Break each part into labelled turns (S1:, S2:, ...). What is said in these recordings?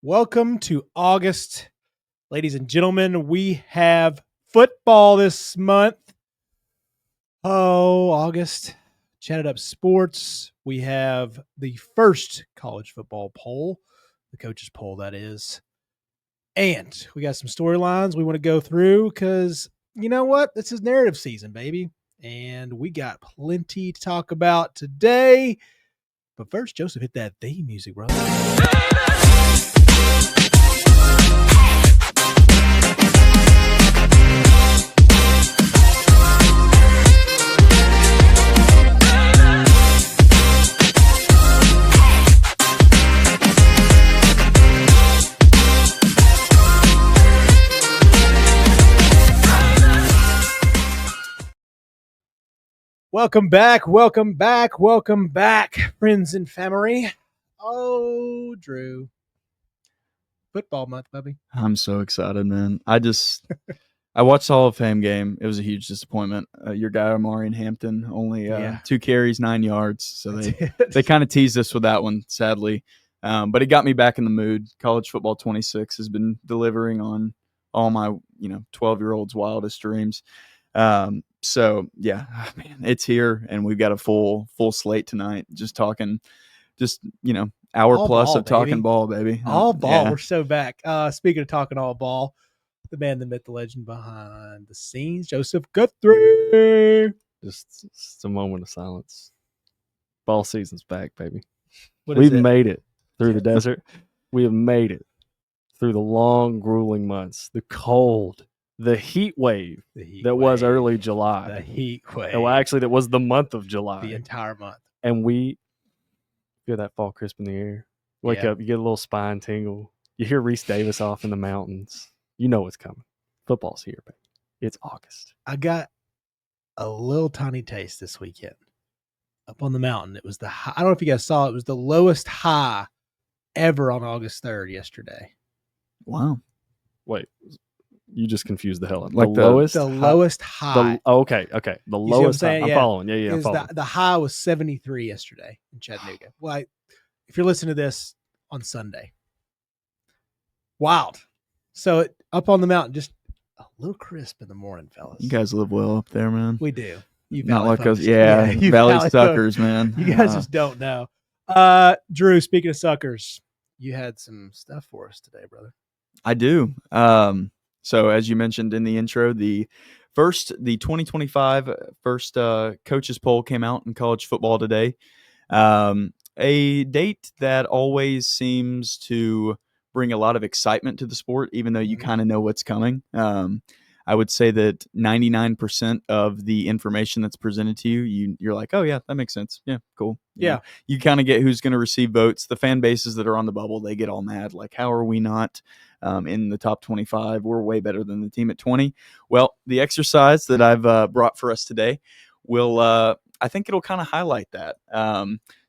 S1: Welcome to August. Ladies and gentlemen, we have football this month. Oh, August. Chatt It Up Sports. We have the first college football poll, the coaches poll, that is. And we got some storylines we want to go through because you know what? This is narrative season, baby. And we got plenty to talk about today. But first, Joseph, hit that theme music, brother. Welcome back, friends and family. Oh, Drew. Football month, baby.
S2: I'm so excited, man. I watched the Hall of Fame game. It was a huge disappointment. Your guy, Amari in Hampton, only 2 carries, 9 yards. So they kind of teased us with that one, sadly. But it got me back in the mood. College Football 26 has been delivering on all my 12-year-old's wildest dreams. So yeah, man, it's here, and we've got a full slate tonight. Hour
S1: all
S2: plus
S1: ball,
S2: of talking
S1: baby.
S2: ball, baby.
S1: All ball.
S2: Yeah.
S1: We're so back. Speaking of talking all ball, the man, the myth, the legend behind the scenes, Joseph Guthrie.
S3: Just a moment of silence. Ball season's back, baby.
S1: We've
S3: made it through the desert. We have made it through the long, grueling months, the cold, the heat wave was early July.
S1: The heat wave.
S3: Well, actually, that was the month of July.
S1: The entire month.
S3: And we feel that fall crisp in the air. Wake up, you get a little spine tingle. You hear Reese Davis off in the mountains. You know what's coming. Football's here, baby. It's August.
S1: I got a little tiny taste this weekend. Up on the mountain. It was the high. I don't know if you guys saw it. It was the lowest high ever on August 3rd yesterday.
S2: Wow.
S3: Wait. You just confused the hell out of
S2: like
S3: the lowest
S1: high.
S3: Okay. The lowest high. I'm following. Yeah, I'm
S1: following. The high was 73 yesterday in Chattanooga. Well, if you're listening to this on Sunday. Wild. So up on the mountain, just a little crisp in the morning, fellas.
S2: You guys live well up there, man.
S1: We do.
S2: You not like us. Yeah, you Valley suckers, man.
S1: You guys just don't know. Drew, speaking of suckers, you had some stuff for us today, brother.
S2: I do. So as you mentioned in the intro, the 2025 first coaches poll came out in college football today. A date that always seems to bring a lot of excitement to the sport, even though you kind of know what's coming. I would say that 99% of the information that's presented to you're like, oh yeah, that makes sense. Yeah, cool. You kind of get who's going to receive votes. The fan bases that are on the bubble, they get all mad. Like, how are we not in the top 25? We're way better than the team at 20. Well, the exercise that I've brought for us today will, I think it'll kind of highlight that.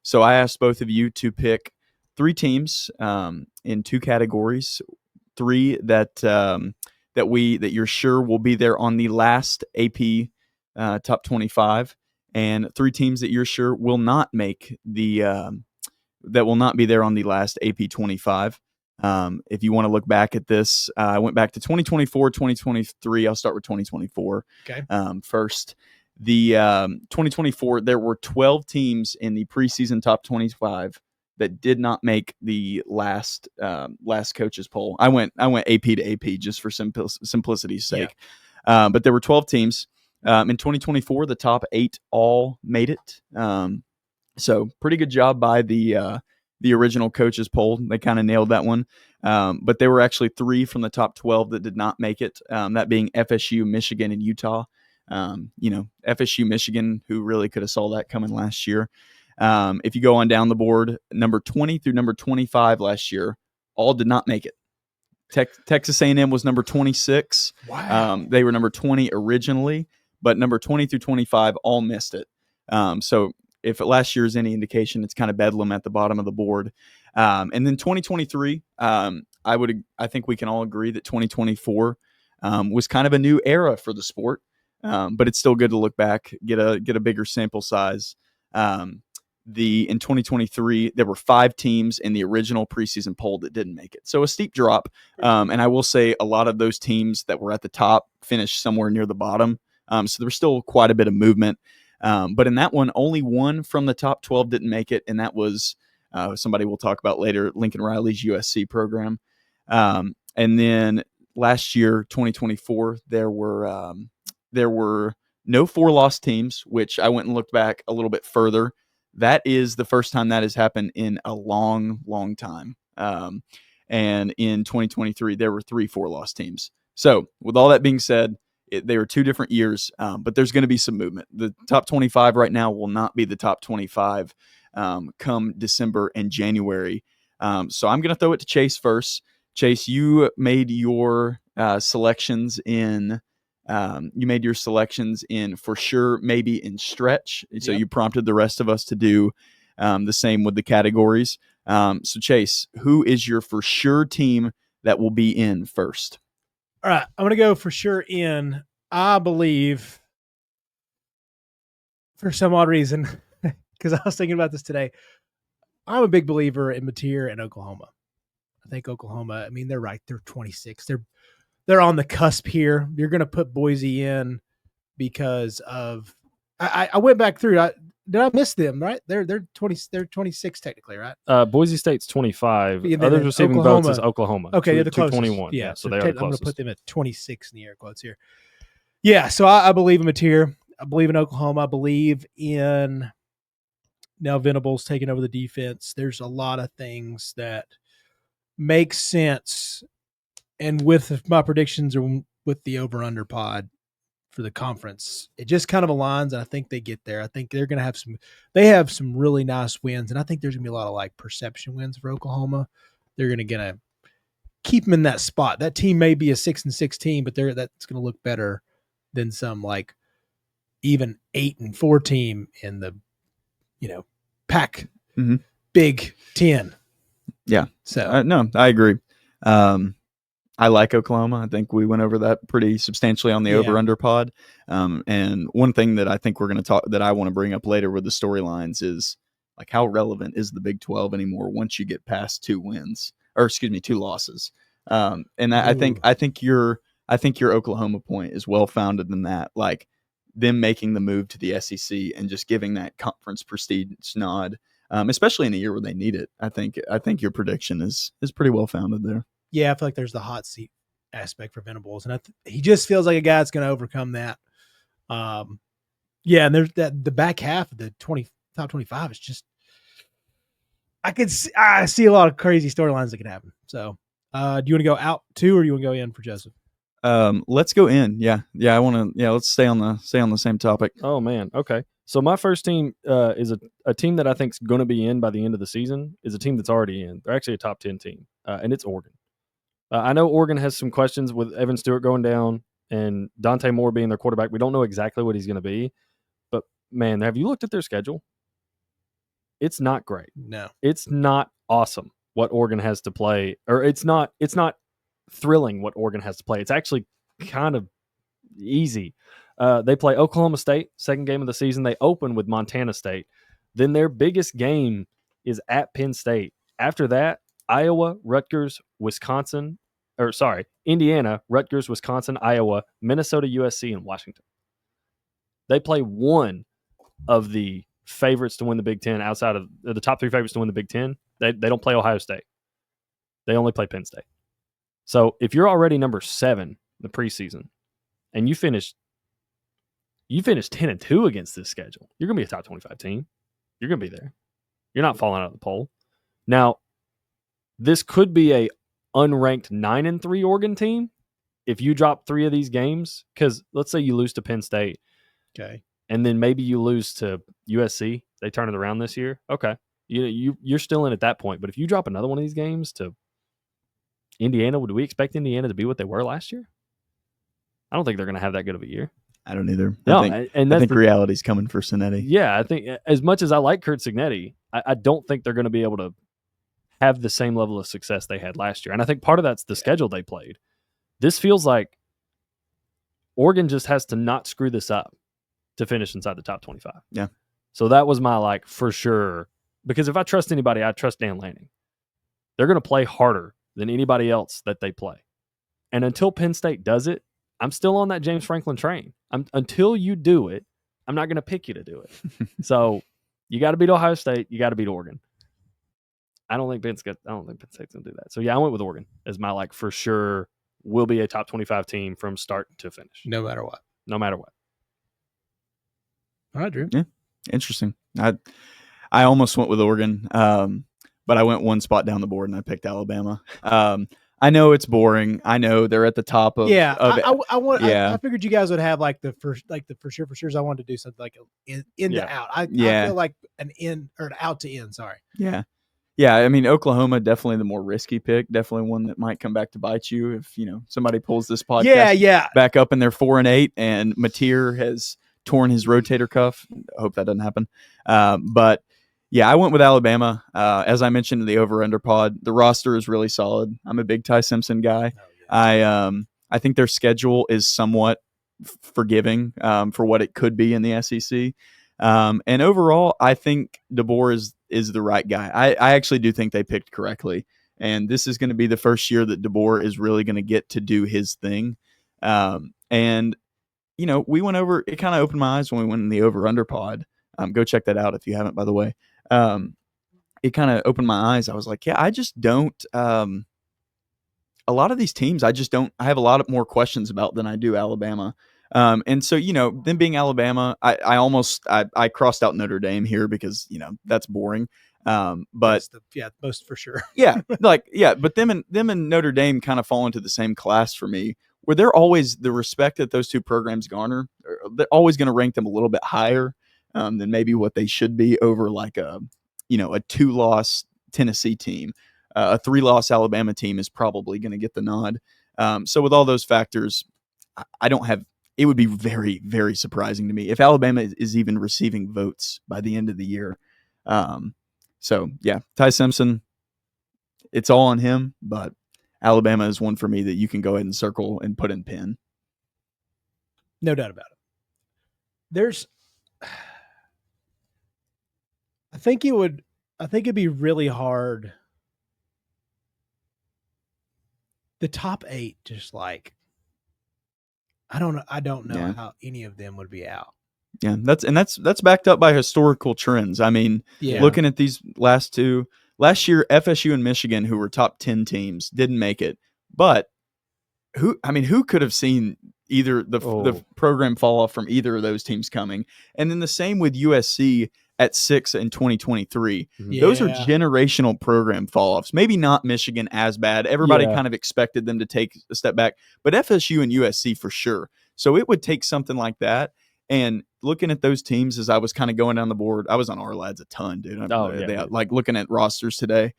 S2: So I asked both of you to pick 3 teams in 2 categories, 3 that you're sure will be there on the last AP top 25, and 3 teams that you're sure will not make the that will not be there on the last AP 25. If you want to look back at this, I went back to 2024, 2023. I'll start with 2024.
S1: Okay.
S2: First, the 2024, there were 12 teams in the preseason top 25 that did not make the last coaches poll. I went AP to AP just for simplicity's sake. Yeah. But there were 12 teams. In 2024, the top 8 all made it. So pretty good job by the original coaches poll. They kind of nailed that one. But there were actually 3 from the top 12 that did not make it. That being FSU, Michigan, and Utah. FSU, Michigan, who really could have saw that coming last year. If you go on down the board, number 20 through number 25 last year, all did not make it. Texas A&M was number 26.
S1: Wow.
S2: They were number 20 originally, but number 20 through 25 all missed it. So if last year is any indication, it's kind of bedlam at the bottom of the board. And then 2023, I think we can all agree that 2024 was kind of a new era for the sport. But it's still good to look back, get a bigger sample size. in 2023, there were 5 teams in the original preseason poll that didn't make it. So a steep drop. And I will say a lot of those teams that were at the top finished somewhere near the bottom. So there was still quite a bit of movement. But in that one, only one from the top 12 didn't make it. And that was somebody we'll talk about later, Lincoln Riley's USC program. And then last year, 2024, there were no 4-loss teams, which I went and looked back a little bit further. That is the first time that has happened in a long, long time. And in 2023, there were 3 4-loss teams. So with all that being said, they were 2 different years, but there's going to be some movement. The top 25 right now will not be the top 25 come December and January. So I'm going to throw it to Chase first. Chase, you made your selections in for sure, maybe in stretch. So you prompted the rest of us to do the same with the categories. So Chase, who is your for sure team that will be in first?
S1: All right, I'm going to go for sure in. I believe, for some odd reason, because I was thinking about this today, I'm a big believer in Mateer and Oklahoma. I think Oklahoma, I mean, they're right. They're 26. They're on the cusp here. You're going to put Boise in because of I went back through. Did I miss them? Right? They're 20. They're 26 technically, right?
S3: Boise State's 25.
S1: Yeah,
S3: Others receiving
S1: Oklahoma,
S3: votes is Oklahoma.
S1: Okay, they're the closest.
S3: 21.
S1: Yeah,
S3: so they are the closest.
S1: I'm going to put them at 26 in the air quotes here. Yeah, so I believe in Mateer. I believe in Oklahoma. I believe in now Venables taking over the defense. There's a lot of things that make sense. And with my predictions or with the over-under pod for the conference, it just kind of aligns, and I think they get there. I think they're going to have some really nice wins, and I think there's going to be a lot of like perception wins for Oklahoma. They're going to keep them in that spot. That team may be a 6-6 team, but that's going to look better than some like even 8-4 team in the Pac Big 10.
S2: Yeah.
S1: So
S2: no, I agree. I like Oklahoma. I think we went over that pretty substantially on the over-under pod. And one thing that I think I want to bring up later with the storylines is like how relevant is the Big 12 anymore once you get past 2 losses. And I think your Oklahoma point is well founded in that, like them making the move to the SEC and just giving that conference prestige nod, especially in a year where they need it. I think your prediction is pretty well founded there.
S1: Yeah, I feel like there's the hot seat aspect for Venables, and he just feels like a guy that's going to overcome that. And there's the back half of the top 25 is just I see a lot of crazy storylines that could happen. So, do you want to go out too, or do you want to go in for Joseph?
S2: Let's go in. Yeah. I want to. Yeah, let's stay on the same topic.
S3: Oh man. Okay. So my first team is a team that I think is going to be in by the end of the season. Is a team that's already in. They're actually a top 10 team, and it's Oregon. I know Oregon has some questions with Evan Stewart going down and Dante Moore being their quarterback. We don't know exactly what he's going to be, but man, have you looked at their schedule? It's not great.
S1: No,
S3: it's not awesome what Oregon has to play, or it's not thrilling what Oregon has to play. It's actually kind of easy. They play Oklahoma State, second game of the season. They open with Montana State. Then their biggest game is at Penn State. After that, Iowa, Rutgers, Indiana, Rutgers, Wisconsin, Iowa, Minnesota, USC, and Washington. They play one of the favorites to win the Big Ten outside of the top 3 favorites to win the Big Ten. They don't play Ohio State. They only play Penn State. So if you're already number 7 in the preseason and you finish 10-2 against this schedule, you're going to be a top 25 team. You're going to be there. You're not falling out of the poll. Now, this could be a unranked 9-3 Oregon team if you drop 3 of these games, because let's say you lose to Penn State.
S1: Okay.
S3: And then maybe you lose to USC. They turn it around this year. Okay. You're still in at that point. But if you drop another one of these games to Indiana, would we expect Indiana to be what they were last year? I don't think they're going to have that good of a year.
S2: I don't either.
S3: No,
S2: I think reality's coming for Cinetti.
S3: Yeah, I think as much as I like Kurt Cignetti, I don't think they're going to be able to have the same level of success they had last year. And I think part of that's the schedule they played. This feels like Oregon just has to not screw this up to finish inside the top 25.
S2: Yeah.
S3: So that was my for sure. Because if I trust anybody, I trust Dan Lanning. They're going to play harder than anybody else that they play. And until Penn State does it, I'm still on that James Franklin train. Until you do it, I'm not going to pick you to do it. So you got to beat Ohio State. You got to beat Oregon. I don't think Penn State's going to do that. So yeah, I went with Oregon as my for sure will be a top 25 team from start to finish.
S1: No matter what.
S3: No matter what.
S1: All right, Drew.
S2: Yeah, interesting. I almost went with Oregon, but I went one spot down the board and I picked Alabama. I know it's boring. I know they're at the top of.
S1: Yeah,
S2: of
S1: I figured you guys would have the for sure. I wanted to do something like in to out. I feel like an in or an out to in. Sorry.
S2: Yeah. Yeah, I mean, Oklahoma, definitely the more risky pick. Definitely one that might come back to bite you if, somebody pulls this podcast back up and they're 4-8 and Mateer has torn his rotator cuff. I hope that doesn't happen. But, yeah, I went with Alabama. As I mentioned in the over-under pod, the roster is really solid. I'm a big Ty Simpson guy. Oh, yeah. I think their schedule is somewhat forgiving for what it could be in the SEC. And overall, I think DeBoer is the right guy. I actually do think they picked correctly. And this is going to be the first year that DeBoer is really going to get to do his thing. And, we went over, it kind of opened my eyes when we went in the over-under pod. Go check that out if you haven't, by the way. It kind of opened my eyes. I was like, yeah, I just don't, a lot of these teams, I have a lot of more questions about than I do Alabama. And so, them being Alabama, I crossed out Notre Dame here because, that's boring. But
S1: most for sure.
S2: But them and Notre Dame kind of fall into the same class for me, where they're always the respect that those two programs garner. They're always going to rank them a little bit higher than maybe what they should be over a 2-loss Tennessee team. A 3-loss Alabama team is probably going to get the nod. So with all those factors, it would be very, very surprising to me if Alabama is even receiving votes by the end of the year. So, yeah, Ty Simpson, it's all on him, but Alabama is one for me that you can go ahead and circle and put in pen.
S1: No doubt about it. I think it'd be really hard. The top 8, just I don't know how any of them would be out.
S2: Yeah, that's backed up by historical trends. I mean, looking at these last two, last year FSU and Michigan, who were top 10 teams, didn't make it. But who could have seen either the program fall off from either of those teams coming? And then the same with USC at 6 in 2023. Yeah. Those are generational program fall-offs. Maybe not Michigan as bad. Everybody kind of expected them to take a step back, but FSU and USC for sure. So it would take something like that. And looking at those teams as I was kind of going down the board, I was on our lads a ton, dude. Looking at rosters today.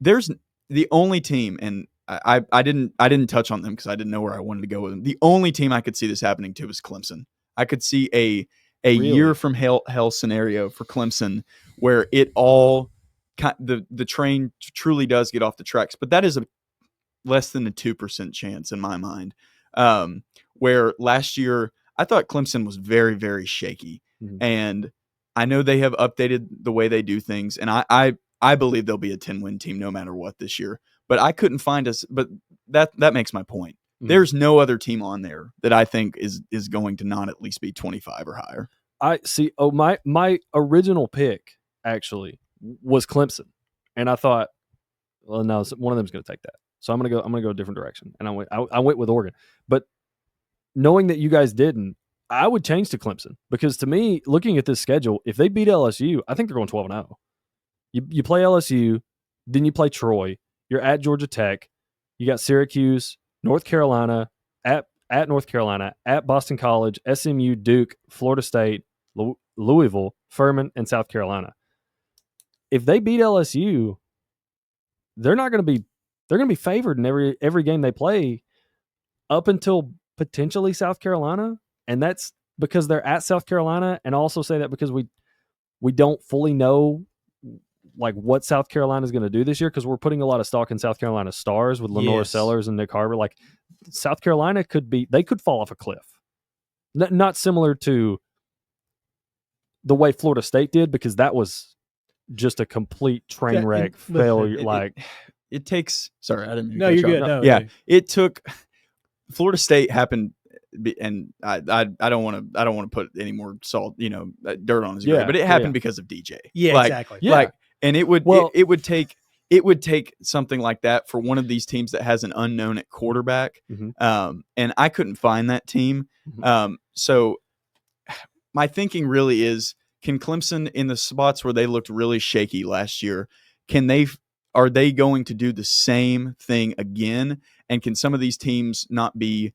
S2: There's the only team, and I didn't touch on them because I didn't know where I wanted to go with them. The only team I could see this happening to was Clemson. I could see a year from hell scenario for Clemson where it all the train truly does get off the tracks, but that is a less than a 2% chance in my mind. Where last year I thought Clemson was very, very shaky, and I know they have updated the way they do things, and I believe they'll be a 10-win team no matter what this year. But I couldn't find us. But that makes my point. There's no other team on there that I think is going to not at least be 25 or higher.
S3: I see. Oh, my original pick actually was Clemson, and I thought, well, no, one of them's going to take that. So I'm going to go a different direction, and I went with Oregon. But knowing that you guys didn't, I would change to Clemson because to me, looking at this schedule, if they beat LSU, I think they're going 12-0. You play LSU, then you play Troy. You're at Georgia Tech. You got Syracuse, North Carolina, at North Carolina, at Boston College, SMU, Duke, Florida State, Louisville, Furman, and South Carolina. If they beat LSU, they're going to be favored in every game they play up until potentially South Carolina, and that's because they're at South Carolina, and also say that because we don't fully know what South Carolina is going to do this year because we're putting a lot of stock in South Carolina stars with Lenora Sellers and Nick Harbor. South Carolina could fall off a cliff. Not similar to the way Florida State did, because that was just a complete train wreck failure.
S2: It takes. Sorry, I didn't mean to
S1: No,
S2: cut
S1: you're
S2: you
S1: good.
S2: off.
S1: No,
S2: yeah,
S1: no.
S2: it took. Florida State happened, and I don't want to put any more salt, dirt on his grave, but it happened because of DJ.
S1: Yeah, exactly.
S3: Yeah.
S2: And it would it would take something like that for one of these teams that has an unknown at quarterback. And I couldn't find that team. So my thinking really is, can Clemson, in the spots where they looked really shaky last year, are they going to do the same thing again? And can some of these teams not be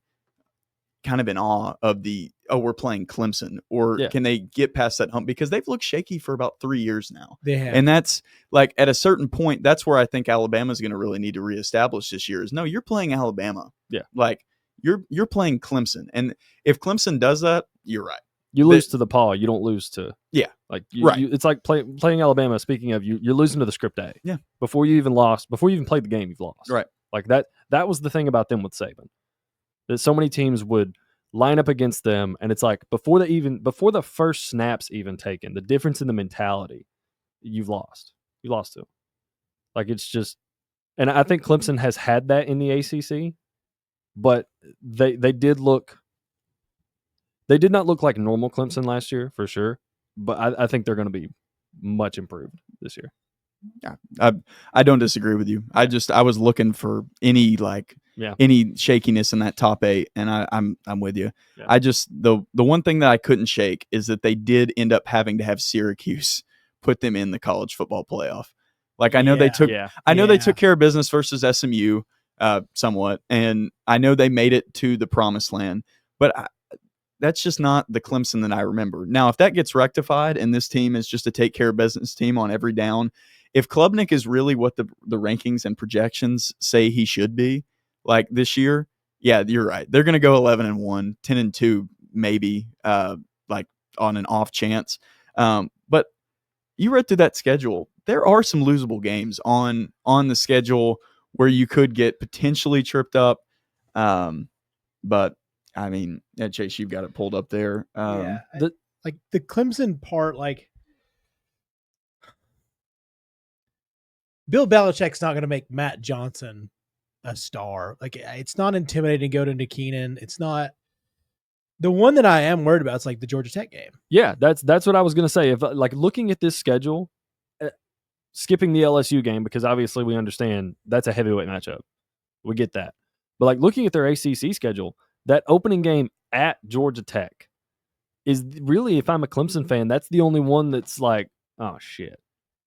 S2: kind of in awe of we're playing Clemson, or can they get past that hump? Because they've looked shaky for about 3 years now.
S1: They have.
S2: And that's like, at a certain point, that's where I think Alabama's going to really need to reestablish this year is, no, you're playing Alabama.
S3: Yeah.
S2: Like you're playing Clemson. And if Clemson does that, you're right.
S3: You lose to the paw. You don't lose to like
S2: right.
S3: It's like playing Alabama. Speaking of, you're losing to the script A.
S2: Yeah.
S3: Before you even played the game, you've lost.
S2: Right.
S3: Like that was the thing about them with Saban. That so many teams would line up against them, and it's like before the first snaps even taken, the difference in the mentality, you've lost. You lost to them. Like, it's just, and I think Clemson has had that in the ACC, but they did not look like normal Clemson last year for sure. But I think they're going to be much improved this year.
S2: Yeah, I don't disagree with you. I was looking for any shakiness in that top 8, and I'm with you. Yeah. I just the one thing that I couldn't shake is that they did end up having to have Syracuse put them in the college football playoff. Like, I know they took care of business versus SMU somewhat, and I know they made it to the promised land, but that's just not the Clemson that I remember. Now, if that gets rectified and this team is just a take care of business team on every down, if Klubnik is really what the rankings and projections say he should be, like this year, yeah, you're right. They're going to go 11-1, 10-2, maybe, like on an off chance. But you read through that schedule. There are some losable games on the schedule where you could get potentially tripped up. But I mean, Chase, you've got it pulled up there.
S1: The Clemson part, like, Bill Belichick's not going to make Matt Johnson a star. Like, it's not intimidating to go into Keenan. It's not. The one that I am worried about is like the Georgia Tech game.
S3: Yeah, that's what I was going to say. If like looking at this schedule, skipping the LSU game, because obviously we understand that's a heavyweight matchup. We get that. But like looking at their ACC schedule, that opening game at Georgia Tech is really, if I'm a Clemson fan, that's the only one that's like, oh shit,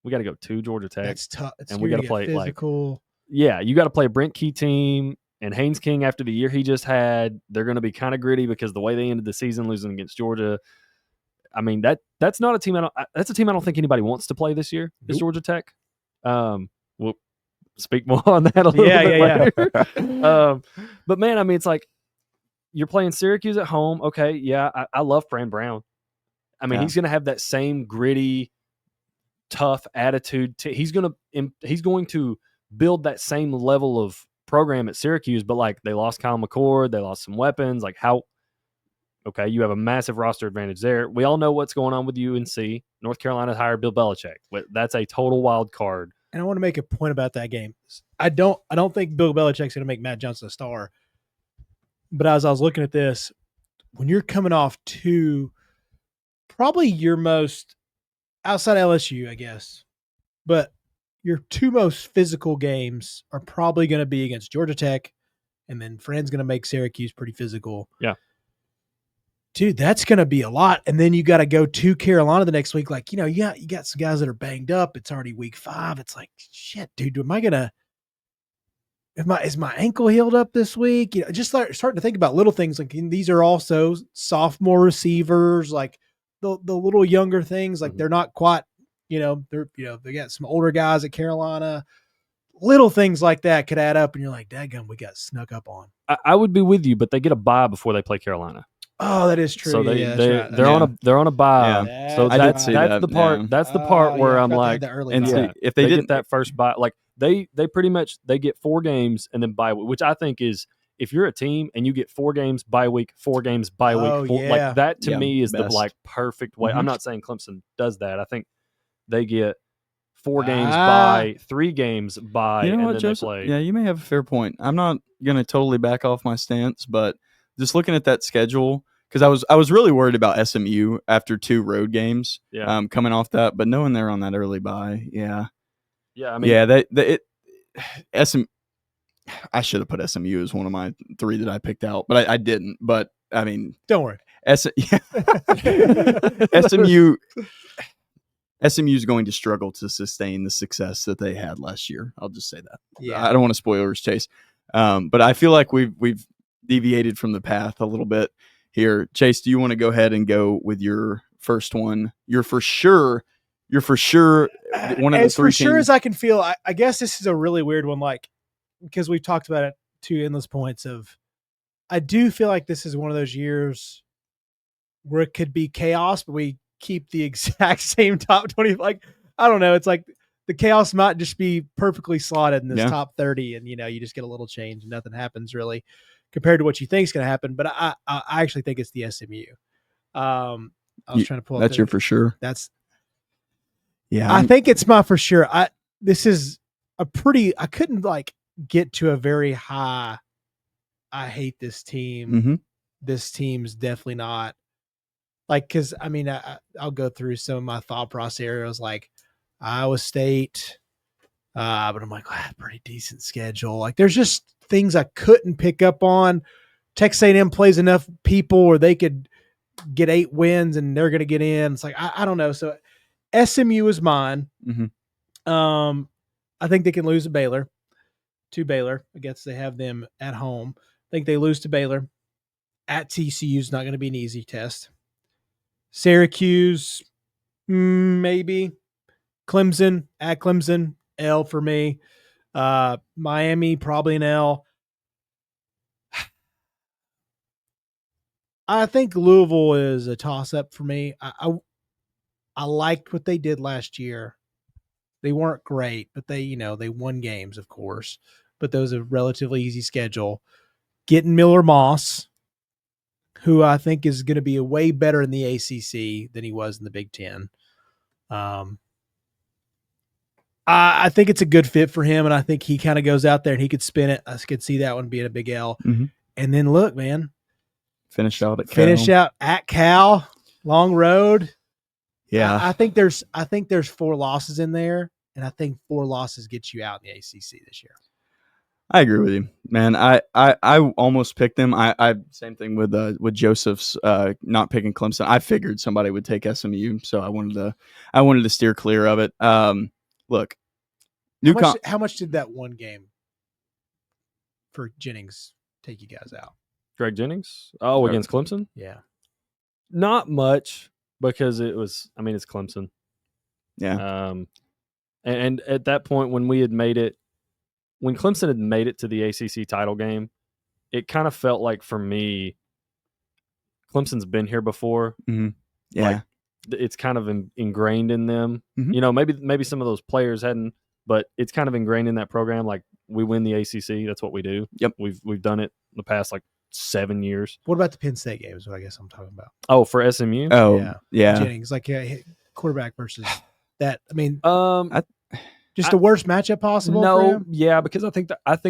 S3: we got to go to Georgia Tech.
S1: That's tough.
S3: And we got to play
S1: physical.
S3: You got to play a Brent Key team and Haynes King after the year he just had. They're going to be kind of gritty because the way they ended the season losing against Georgia. I mean, that's not a team. That's a team I don't think anybody wants to play this year. Is Georgia Tech. We'll speak more on that a little bit later. But man, I mean, it's like you're playing Syracuse at home. Okay, yeah, I love Fran Brown. I mean, he's going to have that same gritty, tough attitude. He's going to build that same level of program at Syracuse. But like, they lost Kyle McCord, they lost some weapons. Like, how? Okay, you have a massive roster advantage there. We all know what's going on with UNC. North Carolina hired Bill Belichick. That's a total wild card.
S1: And I want to make a point about that game. I don't think Bill Belichick's going to make Matt Johnson a star. But as I was looking at this, when you're coming off probably your most, outside LSU, I guess, but your two most physical games are probably going to be against Georgia Tech, and then Fran's going to make Syracuse pretty physical.
S3: Yeah.
S1: Dude, that's going to be a lot. And then you got to go to Carolina the next week. Like, you got some guys that are banged up. It's already week 5. It's like, shit, dude, is my ankle healed up this week? Just starting to think about little things. Like, these are also sophomore receivers, like the little younger things. Like, they're not quite, they got some older guys at Carolina. Little things like that could add up. And you're like, daggum, we got snuck up on.
S3: I would be with you, but they get a bye before they play Carolina.
S1: Oh, that is true.
S3: So they're on a bye.
S2: Yeah.
S3: So that's the part. Yeah. That's the part where I'm like,
S2: if they didn't
S3: get that first bye, like they pretty much they get 4 games and then bye, which I think is if you're a team and you get 4 games bye week, 4 games bye
S1: Oh,
S3: week,
S1: yeah.
S3: like that to
S2: Yeah,
S3: me is the
S2: best.
S3: like perfect way.
S2: Mhm.
S3: I'm not saying Clemson does that. I think they get 4 games
S1: Ah.
S3: bye, 3 games bye,
S2: You know
S3: and
S2: what,
S3: then
S2: Joseph?
S3: they play.
S2: Yeah, you may have a fair point. I'm not gonna totally back off my stance, but just looking at that schedule, because I was really worried about SMU after 2 road games,
S3: Yeah.
S2: coming off that, but knowing they're on that early bye, yeah,
S3: Yeah, I mean,
S2: SM. I should have put SMU as one of my 3 that I picked out, but I didn't. But I mean,
S1: Don't worry.
S2: SMU is going to struggle to sustain the success that they had last year. I'll just say that.
S1: Yeah.
S2: I don't want to spoilers chase, but I feel like we've deviated from the path a little bit here. Chase, do you want to go ahead and go with your first one? You're for sure one of the
S1: As
S2: 3
S1: for sure
S2: teams.
S1: as I can feel, I guess this is a really weird one, like, because we've talked about it to endless points of, I do feel like this is one of those years where it could be chaos, but we keep the exact same top 20. Like, I don't know. It's like the chaos might just be perfectly slotted in this
S2: Yeah.
S1: top 30, and you just get a little change and nothing happens really compared to what you think is going to happen. But I actually think it's the SMU. I was trying to pull up.
S2: That's your for sure.
S1: That's
S2: Yeah,
S1: I think it's my for sure. This is a pretty. I couldn't like get to a very high. I hate this team.
S2: Mm-hmm.
S1: This team's definitely not like, because I mean, I'll go through some of my thought process areas like Iowa State, but I'm like, pretty decent schedule. Like, there's just things I couldn't pick up on. Texas A&M plays enough people where they could get 8 wins and they're going to get in. It's like I don't know. So SMU is mine.
S2: Mm-hmm.
S1: I think they can lose to Baylor. I guess they have them at home. I think they lose to Baylor. At TCU is not going to be an easy test. Syracuse, maybe. Clemson, at Clemson, L for me. Miami, probably an L. I think Louisville is a toss-up for me. I liked what they did last year. They weren't great, but they won games, of course. But that was a relatively easy schedule. Getting Miller Moss, who I think is going to be way better in the ACC than he was in the Big Ten. I think it's a good fit for him, and I think he kind of goes out there and he could spin it. I could see that one being a big L.
S2: Mm-hmm.
S1: And then look, man.
S2: Finish out
S1: at Cal. Long road.
S2: Yeah.
S1: I think there's 4 losses in there, and I think 4 losses gets you out in the ACC this year.
S2: I agree with you, man. I almost picked them. I same thing with Joseph's not picking Clemson. I figured somebody would take SMU, so I wanted to steer clear of it. Look,
S1: how much did that one game for Jennings take you guys out?
S3: Greg Jennings? Oh, against Clemson?
S1: Yeah.
S3: Not much, because it's Clemson.
S2: Yeah.
S3: And at that point when Clemson had made it to the ACC title game, it kind of felt like, for me, Clemson's been here before.
S2: Mm-hmm. Yeah.
S3: Like, it's kind of ingrained in them.
S2: Mm-hmm.
S3: Maybe some of those players hadn't, but it's kind of ingrained in that program. Like, we win the ACC. That's what we do.
S2: Yep.
S3: We've done it in the past, 7 years.
S1: What about the Penn State games? What I guess I'm talking about.
S3: Oh, for SMU?
S2: Oh, yeah.
S1: Jennings, quarterback versus that. I mean, just
S3: I-
S1: the worst matchup possible.
S3: No,
S1: for him?
S3: yeah, because I think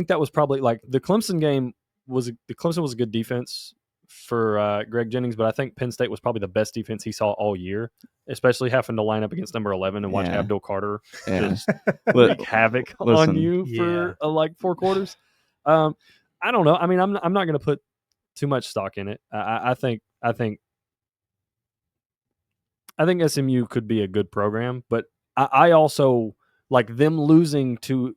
S3: that was probably the Clemson game Clemson was a good defense for Greg Jennings, but I think Penn State was probably the best defense he saw all year, especially having to line up against number 11 and watch Abdul Carter just wreak havoc on you for 4 quarters. I don't know. I mean, I'm not going to put too much stock in it. I think SMU could be a good program, but I also, like, them losing to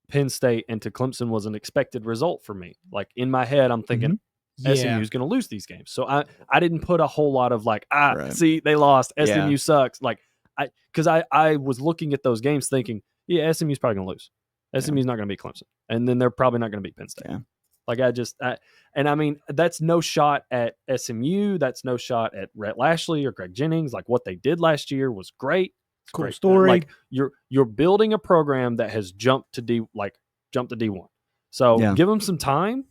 S3: Penn State and to Clemson was an expected result for me. Like, in my head, I'm thinking SMU is going to lose these games. So I didn't put a whole lot of see, they lost. SMU sucks. Like, because I was looking at those games thinking, SMU's probably going to lose. SMU's not going to beat Clemson, and then they're probably not going to beat Penn State.
S2: Yeah.
S3: Like, I mean, that's no shot at SMU. That's no shot at Rhett Lashley or Greg Jennings. Like, what they did last year was great. It's
S1: Cool
S3: great.
S1: story.
S3: Like, you're building a program that has jumped to D1. So give them some time.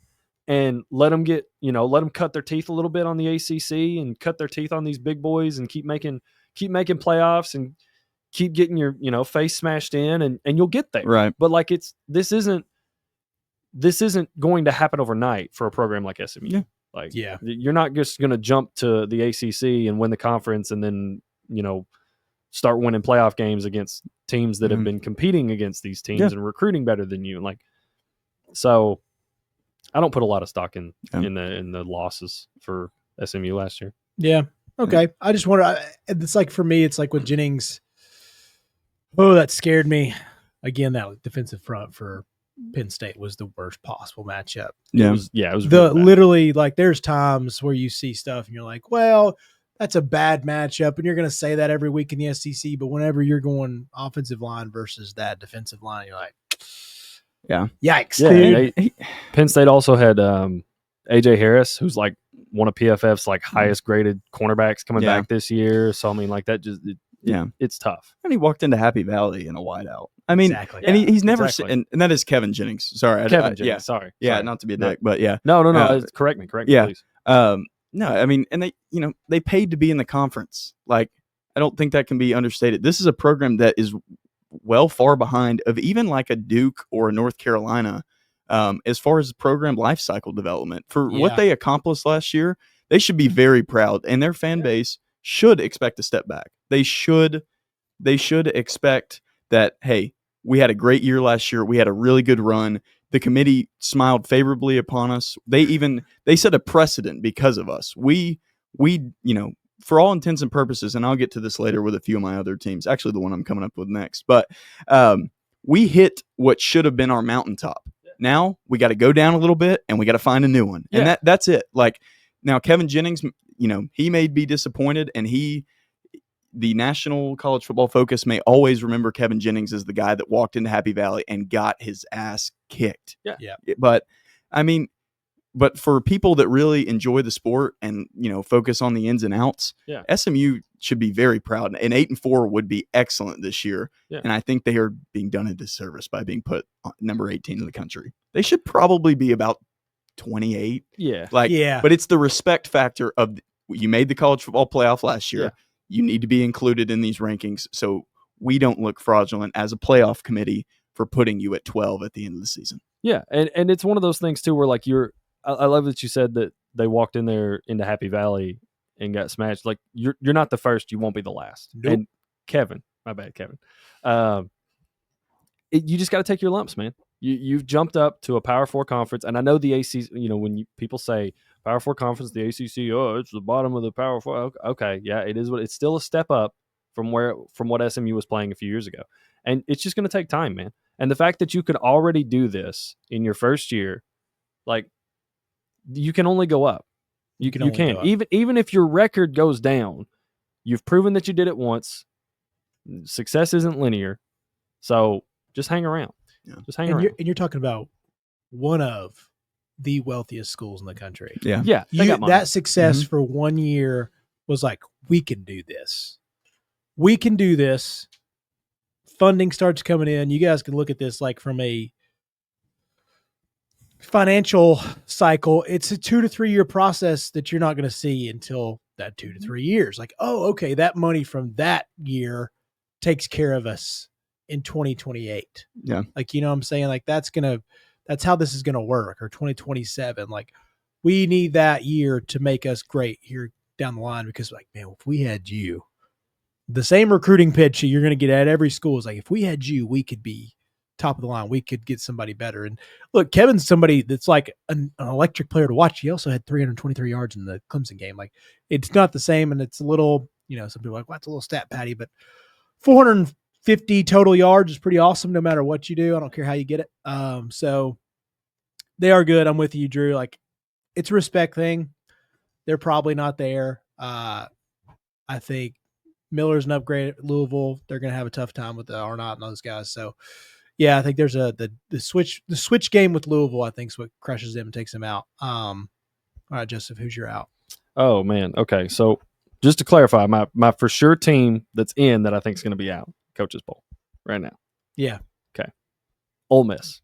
S3: and let them cut their teeth a little bit on the ACC and cut their teeth on these big boys and keep making playoffs and keep getting your face smashed in and you'll get there.
S2: Right.
S3: But like this isn't going to happen overnight for a program like SMU.
S2: Yeah.
S3: Like you're not just going to jump to the ACC and win the conference and then start winning playoff games against teams that have been competing against these teams and recruiting better than you. Like, so I don't put a lot of stock in the losses for SMU last year.
S1: Yeah. Okay. I just wonder. It's like for me, it's like with Jennings. Oh, that scared me. Again, that defensive front for Penn State was the worst possible matchup.
S2: Yeah.
S3: It was really bad.
S1: Literally, like, there's times where you see stuff and you're like, well, that's a bad matchup, and you're going to say that every week in the SEC. But whenever you're going offensive line versus that defensive line, you're like, yikes, dude.
S3: Penn State also had AJ Harris, who's like one of PFF's like highest graded cornerbacks coming back this year. So I mean, like that just it's tough.
S2: And he walked into Happy Valley in a wideout. I mean, and he's never seen, and that is Kevin Jennings. Sorry,
S3: Kevin Jennings. Sorry,
S2: not to be a dick, but
S3: no. Correct me, please.
S2: No, I mean, and they paid to be in the conference. Like, I don't think that can be understated. This is a program that is well far behind of even like a Duke or a North Carolina as far as program life cycle development. For what they accomplished last year, they should be very proud, and their fan base should expect a step back. They should expect that, hey, we had a great year last year. We had a really good run. The committee smiled favorably upon us. They set a precedent because of us. We for all intents and purposes, and I'll get to this later with a few of my other teams, actually the one I'm coming up with next, but we hit what should have been our mountaintop. Now we got to go down a little bit and we got to find a new one. Yeah. And that's it. Like, now Kevin Jennings, he may be disappointed, and the national college football focus may always remember Kevin Jennings as the guy that walked into Happy Valley and got his ass kicked.
S1: Yeah.
S2: But I mean, for people that really enjoy the sport and, focus on the ins and outs, SMU should be very proud. And 8-4 would be excellent this year. Yeah. And I think they are being done a disservice by being put number 18 in the country. They should probably be about 28.
S3: Yeah.
S2: But it's the respect factor of you made the college football playoff last year. Yeah. You need to be included in these rankings so we don't look fraudulent as a playoff committee for putting you at 12 at the end of the season.
S3: Yeah, and it's one of those things too where like I love that you said that they walked in there into Happy Valley and got smashed. Like you're not the first, you won't be the last.
S1: Nope.
S3: And Kevin, my bad, Kevin. You just got to take your lumps, man. You've jumped up to a Power 4 conference, and I know the ACC. When people say Power 4 conference, the ACC, it's the bottom of the Power 4. Okay, yeah, it is. It's still a step up from what SMU was playing a few years ago, and it's just going to take time, man. And the fact that you could already do this in your first year, like, you can only go up. You can even if your record goes down, you've proven that you did it once. Success isn't linear, so just hang around. Yeah. Just hang around.
S1: And you're talking about one of the wealthiest schools in the country.
S2: Yeah.
S3: Yeah.
S1: That success for 1 year was like, we can do this. We can do this. Funding starts coming in. You guys can look at this like from a financial cycle. It's a 2 to 3 year process that you're not going to see until that 2 to 3 years. Like, oh, okay, that money from that year takes care of us in 2028.
S2: Yeah.
S1: Like, you know what I'm saying? Like, that's how this is going to work, or 2027. Like, we need that year to make us great here down the line, because, like, man, if we had you, the same recruiting pitch you're going to get at every school is like, if we had you, we could be top of the line. We could get somebody better. And look, Kevin's somebody that's like an electric player to watch. He also had 323 yards in the Clemson game. Like, it's not the same, and it's a little, some people are like, well, that's a little stat patty, but 450 total yards is pretty awesome no matter what you do. I don't care how you get it. So they are good. I'm with you, Drew. Like, it's a respect thing. They're probably not there. I think Miller's an upgrade at Louisville. They're going to have a tough time with the Arnott and those guys. So, yeah, I think there's the switch game with Louisville, I think, is what crushes them and takes them out. All right, Joseph, who's your out?
S3: Oh, man. Okay, so just to clarify, my for sure team that's in that I think is going to be out, Coach's Bowl right now.
S1: Yeah.
S3: Okay. Ole Miss.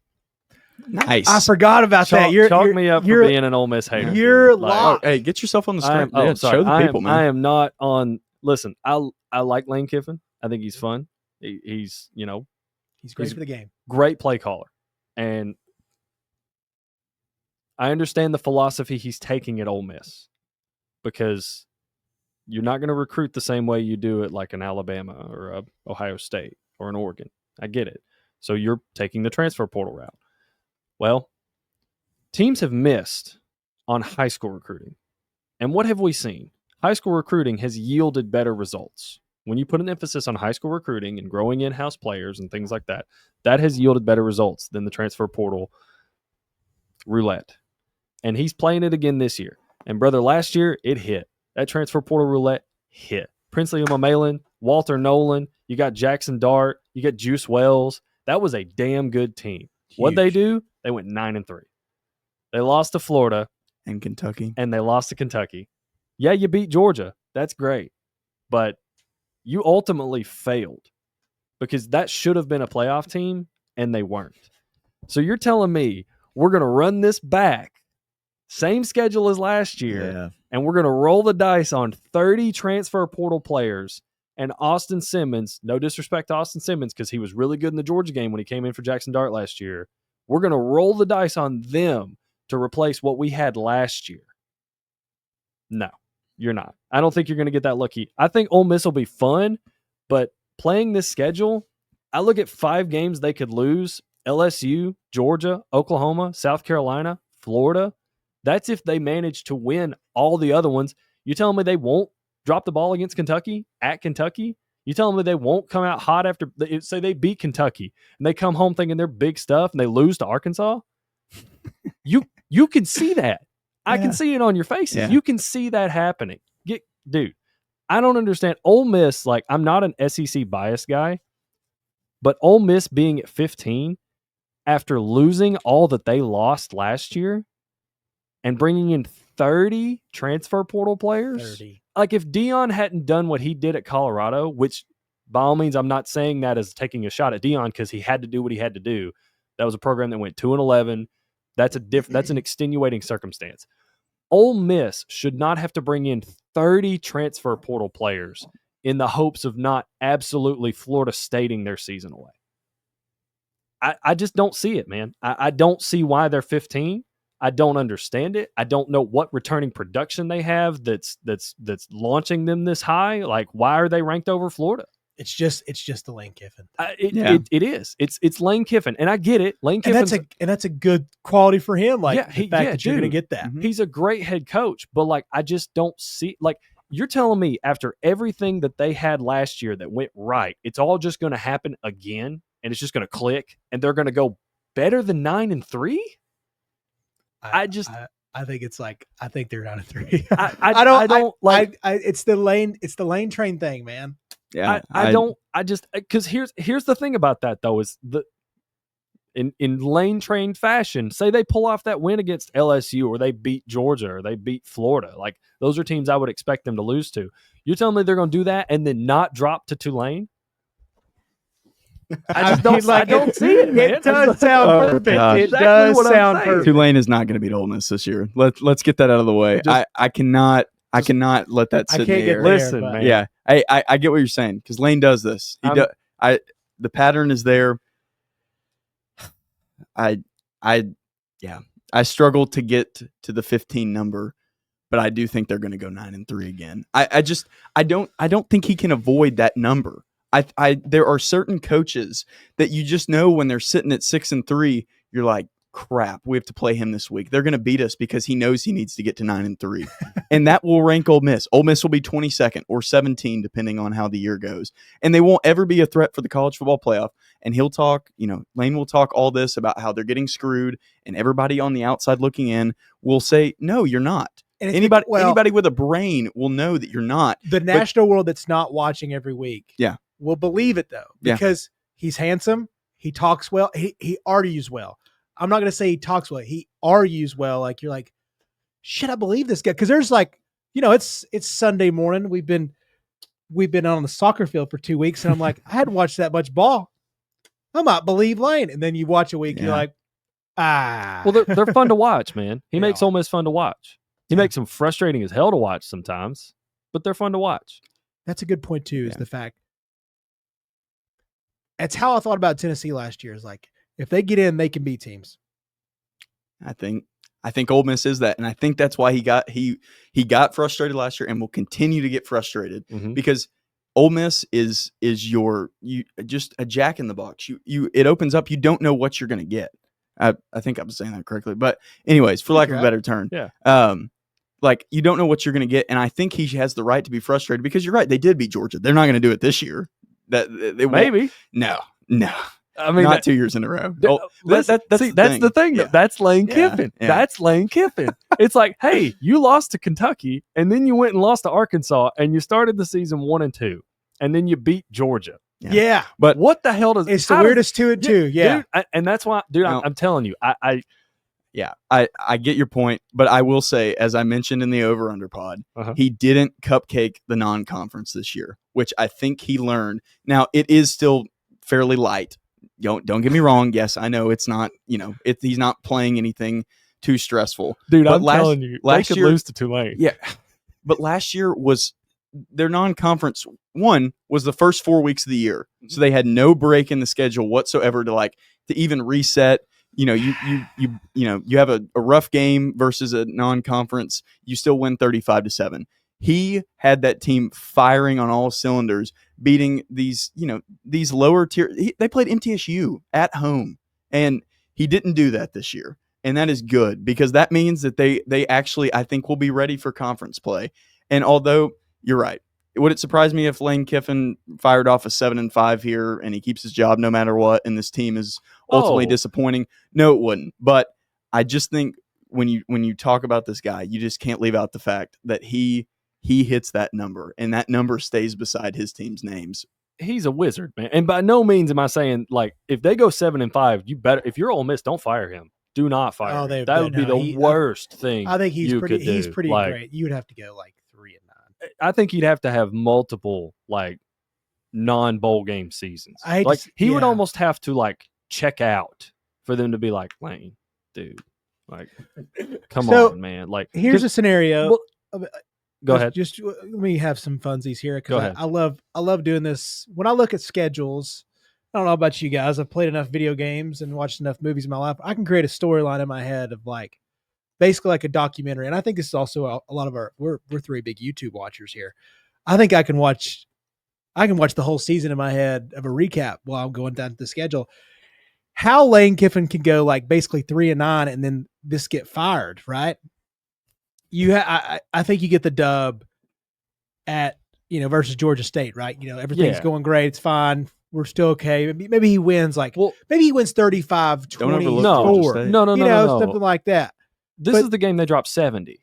S2: Nice.
S1: I forgot about that.
S3: Chalk me up for being an Ole Miss hater.
S1: You're
S3: Like,
S1: locked.
S2: Hey, get yourself on the screen.
S3: Sorry.
S2: Show the people, man.
S3: I am not on. Listen, I like Lane Kiffin. I think he's fun. He's
S1: great for the game.
S3: Great play caller, and I understand the philosophy he's taking at Ole Miss, because you're not going to recruit the same way you do at like an Alabama or a Ohio State or an Oregon. I get it. So you're taking the transfer portal route. Well, teams have missed on high school recruiting. And what have we seen? High school recruiting has yielded better results. When you put an emphasis on high school recruiting and growing in-house players and things like that, that has yielded better results than the transfer portal roulette. And he's playing it again this year. And brother, last year it hit. That transfer portal roulette hit. Princely Umamalin, Walter Nolan, you got Jackson Dart, you got Juice Wells. That was a damn good team. What'd they do? They went 9-3. They lost to Florida.
S2: And Kentucky.
S3: And they lost to Kentucky. Yeah, you beat Georgia. That's great. But you ultimately failed, because that should have been a playoff team, and they weren't. So you're telling me we're going to run this back, same schedule as last year, and we're going to roll the dice on 30 transfer portal players, and Austin Simmons, no disrespect to Austin Simmons because he was really good in the Georgia game when he came in for Jackson Dart last year. We're going to roll the dice on them to replace what we had last year. No, you're not. I don't think you're going to get that lucky. I think Ole Miss will be fun, but playing this schedule, I look at 5 games they could lose: LSU, Georgia, Oklahoma, South Carolina, Florida. That's if they manage to win all the other ones. You telling me they won't drop the ball against Kentucky at Kentucky? You telling me they won't come out hot after, say they beat Kentucky and they come home thinking they're big stuff and they lose to Arkansas? You can see that. I can see it on your faces.
S2: Yeah.
S3: You can see that happening. Dude, I don't understand. Ole Miss, like, I'm not an SEC bias guy, but Ole Miss being at 15 after losing all that they lost last year and bringing in 30 transfer portal players.
S1: 30.
S3: Like, if Deion hadn't done what he did at Colorado, which by all means, I'm not saying that as taking a shot at Deion, because he had to do what he had to do. That was a program that went 2-11. That's an extenuating circumstance. Ole Miss should not have to bring in 30 transfer portal players in the hopes of not absolutely Florida Stating their season away. I just don't see it, man. I don't see why they're 15. I don't understand it. I don't know what returning production they have that's launching them this high. Like, why are they ranked over Florida?
S1: It's just the Lane Kiffin.
S3: It is. It's Lane Kiffin, and I get it. Lane Kiffin,
S1: and that's a good quality for him. Like, the fact that you're going to get that.
S2: Mm-hmm.
S3: He's a great head coach, but like, I just don't see, like, you're telling me after everything that they had last year that went right, it's all just going to happen again, and it's just going to click, and they're going to go better than 9-3. I
S1: think it's like, I think they're 9-3.
S3: I don't like.
S1: It's the Lane Train thing, man.
S2: Yeah,
S3: because here's the thing about that though, is in Lane Train fashion, say they pull off that win against LSU, or they beat Georgia, or they beat Florida. Like, those are teams I would expect them to lose to. You're telling me they're going to do that and then not drop to Tulane? I don't see it, man.
S1: It does sound perfect.
S2: Gosh.
S1: It does sound perfect.
S2: Tulane is not going to beat Ole Miss this year. Let's get that out of the way. I cannot let that sit in the air.
S3: Listen, man.
S2: Yeah, I get what you're saying, because Lane does this. The pattern is there. I struggle to get to the 15 number, but I do think they're going to go 9-3 again. I don't think he can avoid that number. There are certain coaches that you just know when they're sitting at 6-3, you're like, crap, we have to play him this week. They're going to beat us because he knows he needs to get to 9-3. And that will rank Ole Miss. Ole Miss will be 22nd or 17, depending on how the year goes. And they won't ever be a threat for the college football playoff. And he'll talk, Lane will talk all this about how they're getting screwed, and everybody on the outside looking in will say, no, you're not. Anybody with a brain will know that you're not.
S1: The national world that's not watching every week will believe it, though, because he's handsome, he talks well, he argues well. I'm not going to say he talks well. He argues well. Like, you're like, shit, I believe this guy. Because there's like, it's Sunday morning. We've been on the soccer field for 2 weeks, and I'm like, I hadn't watched that much ball. I might believe Lane. And then you watch a week, you're like,
S3: Well, they're fun to watch, man. He makes
S1: are.
S3: Ole Miss fun to watch. He makes them frustrating as hell to watch sometimes, but they're fun to watch.
S1: That's a good point too. Is the fact that's how I thought about Tennessee last year. Is like if they get in, they can beat teams.
S2: I think Ole Miss is that, and I think that's why he got frustrated last year and will continue to get frustrated because Ole Miss is you just a jack in the box. It opens up. You don't know what you're going to get. I think I'm saying that correctly, but anyways, for lack of a better term, like you don't know what you're going to get, and I think he has the right to be frustrated because you're right. They did beat Georgia. They're not going to do it this year. That they
S3: maybe
S2: no.
S3: I mean,
S2: not 2 years in a row.
S3: That's the thing.
S2: Yeah.
S3: That's Lane Kiffin.
S2: Yeah.
S3: That's Lane Kiffin. It's like, hey, you lost to Kentucky, and then you went and lost to Arkansas, and you started the season 1-2, and then you beat Georgia.
S1: Yeah.
S3: But what the hell does
S1: it's the weirdest 2-2? Yeah,
S3: dude, and that's why, dude. I'm telling you, I
S2: get your point, but I will say, as I mentioned in the over-under pod, he didn't cupcake the non-conference this year, which I think he learned. Now, it is still fairly light. Don't get me wrong. Yes, I know it's not, he's not playing anything too stressful.
S3: Dude, I'm telling you, they could lose to Tulane.
S2: Yeah, but last year was their non-conference one was the first 4 weeks of the year. So they had no break in the schedule whatsoever to even reset. You have a rough game versus a non-conference, you still win 35-7. He had that team firing on all cylinders, beating these lower tier. They played MTSU at home, and he didn't do that this year. And that is good because that means that they actually, I think, will be ready for conference play. And although you're right, would it surprise me if Lane Kiffin fired off a 7-5 here and he keeps his job no matter what, and this team is ultimately disappointing? No, it wouldn't. But I just think when you talk about this guy, you just can't leave out the fact that he hits that number, and that number stays beside his team's names.
S3: He's a wizard, man. And by no means am I saying, like, if they go 7-5, you better, if you're Ole Miss, don't fire him. Do not fire him. That would be the worst thing.
S1: I think he's pretty
S3: like,
S1: great. You would have to go 3-9.
S3: I think he'd have to have multiple non-bowl game seasons. He would almost have to check out for them to be like, Lane, dude, come on, man.
S1: Here's a scenario.
S3: Go ahead.
S1: Just let me have some funsies here
S3: Go
S1: because
S3: ahead.
S1: I love doing this. When I look at schedules, I don't know about you guys. I've played enough video games and watched enough movies in my life. I can create a storyline in my head of basically like a documentary. And I think this is also a lot of we're three big YouTube watchers here. I think I can watch the whole season in my head of a recap while I'm going down the schedule. How Lane Kiffin can go basically 3-9 and then this get fired, right? I think you get the dub at versus Georgia State, right? Everything's going great, it's fine, we're still okay. Maybe he wins maybe he wins 35-24.
S3: No,
S1: something like that.
S3: This is the game they dropped 70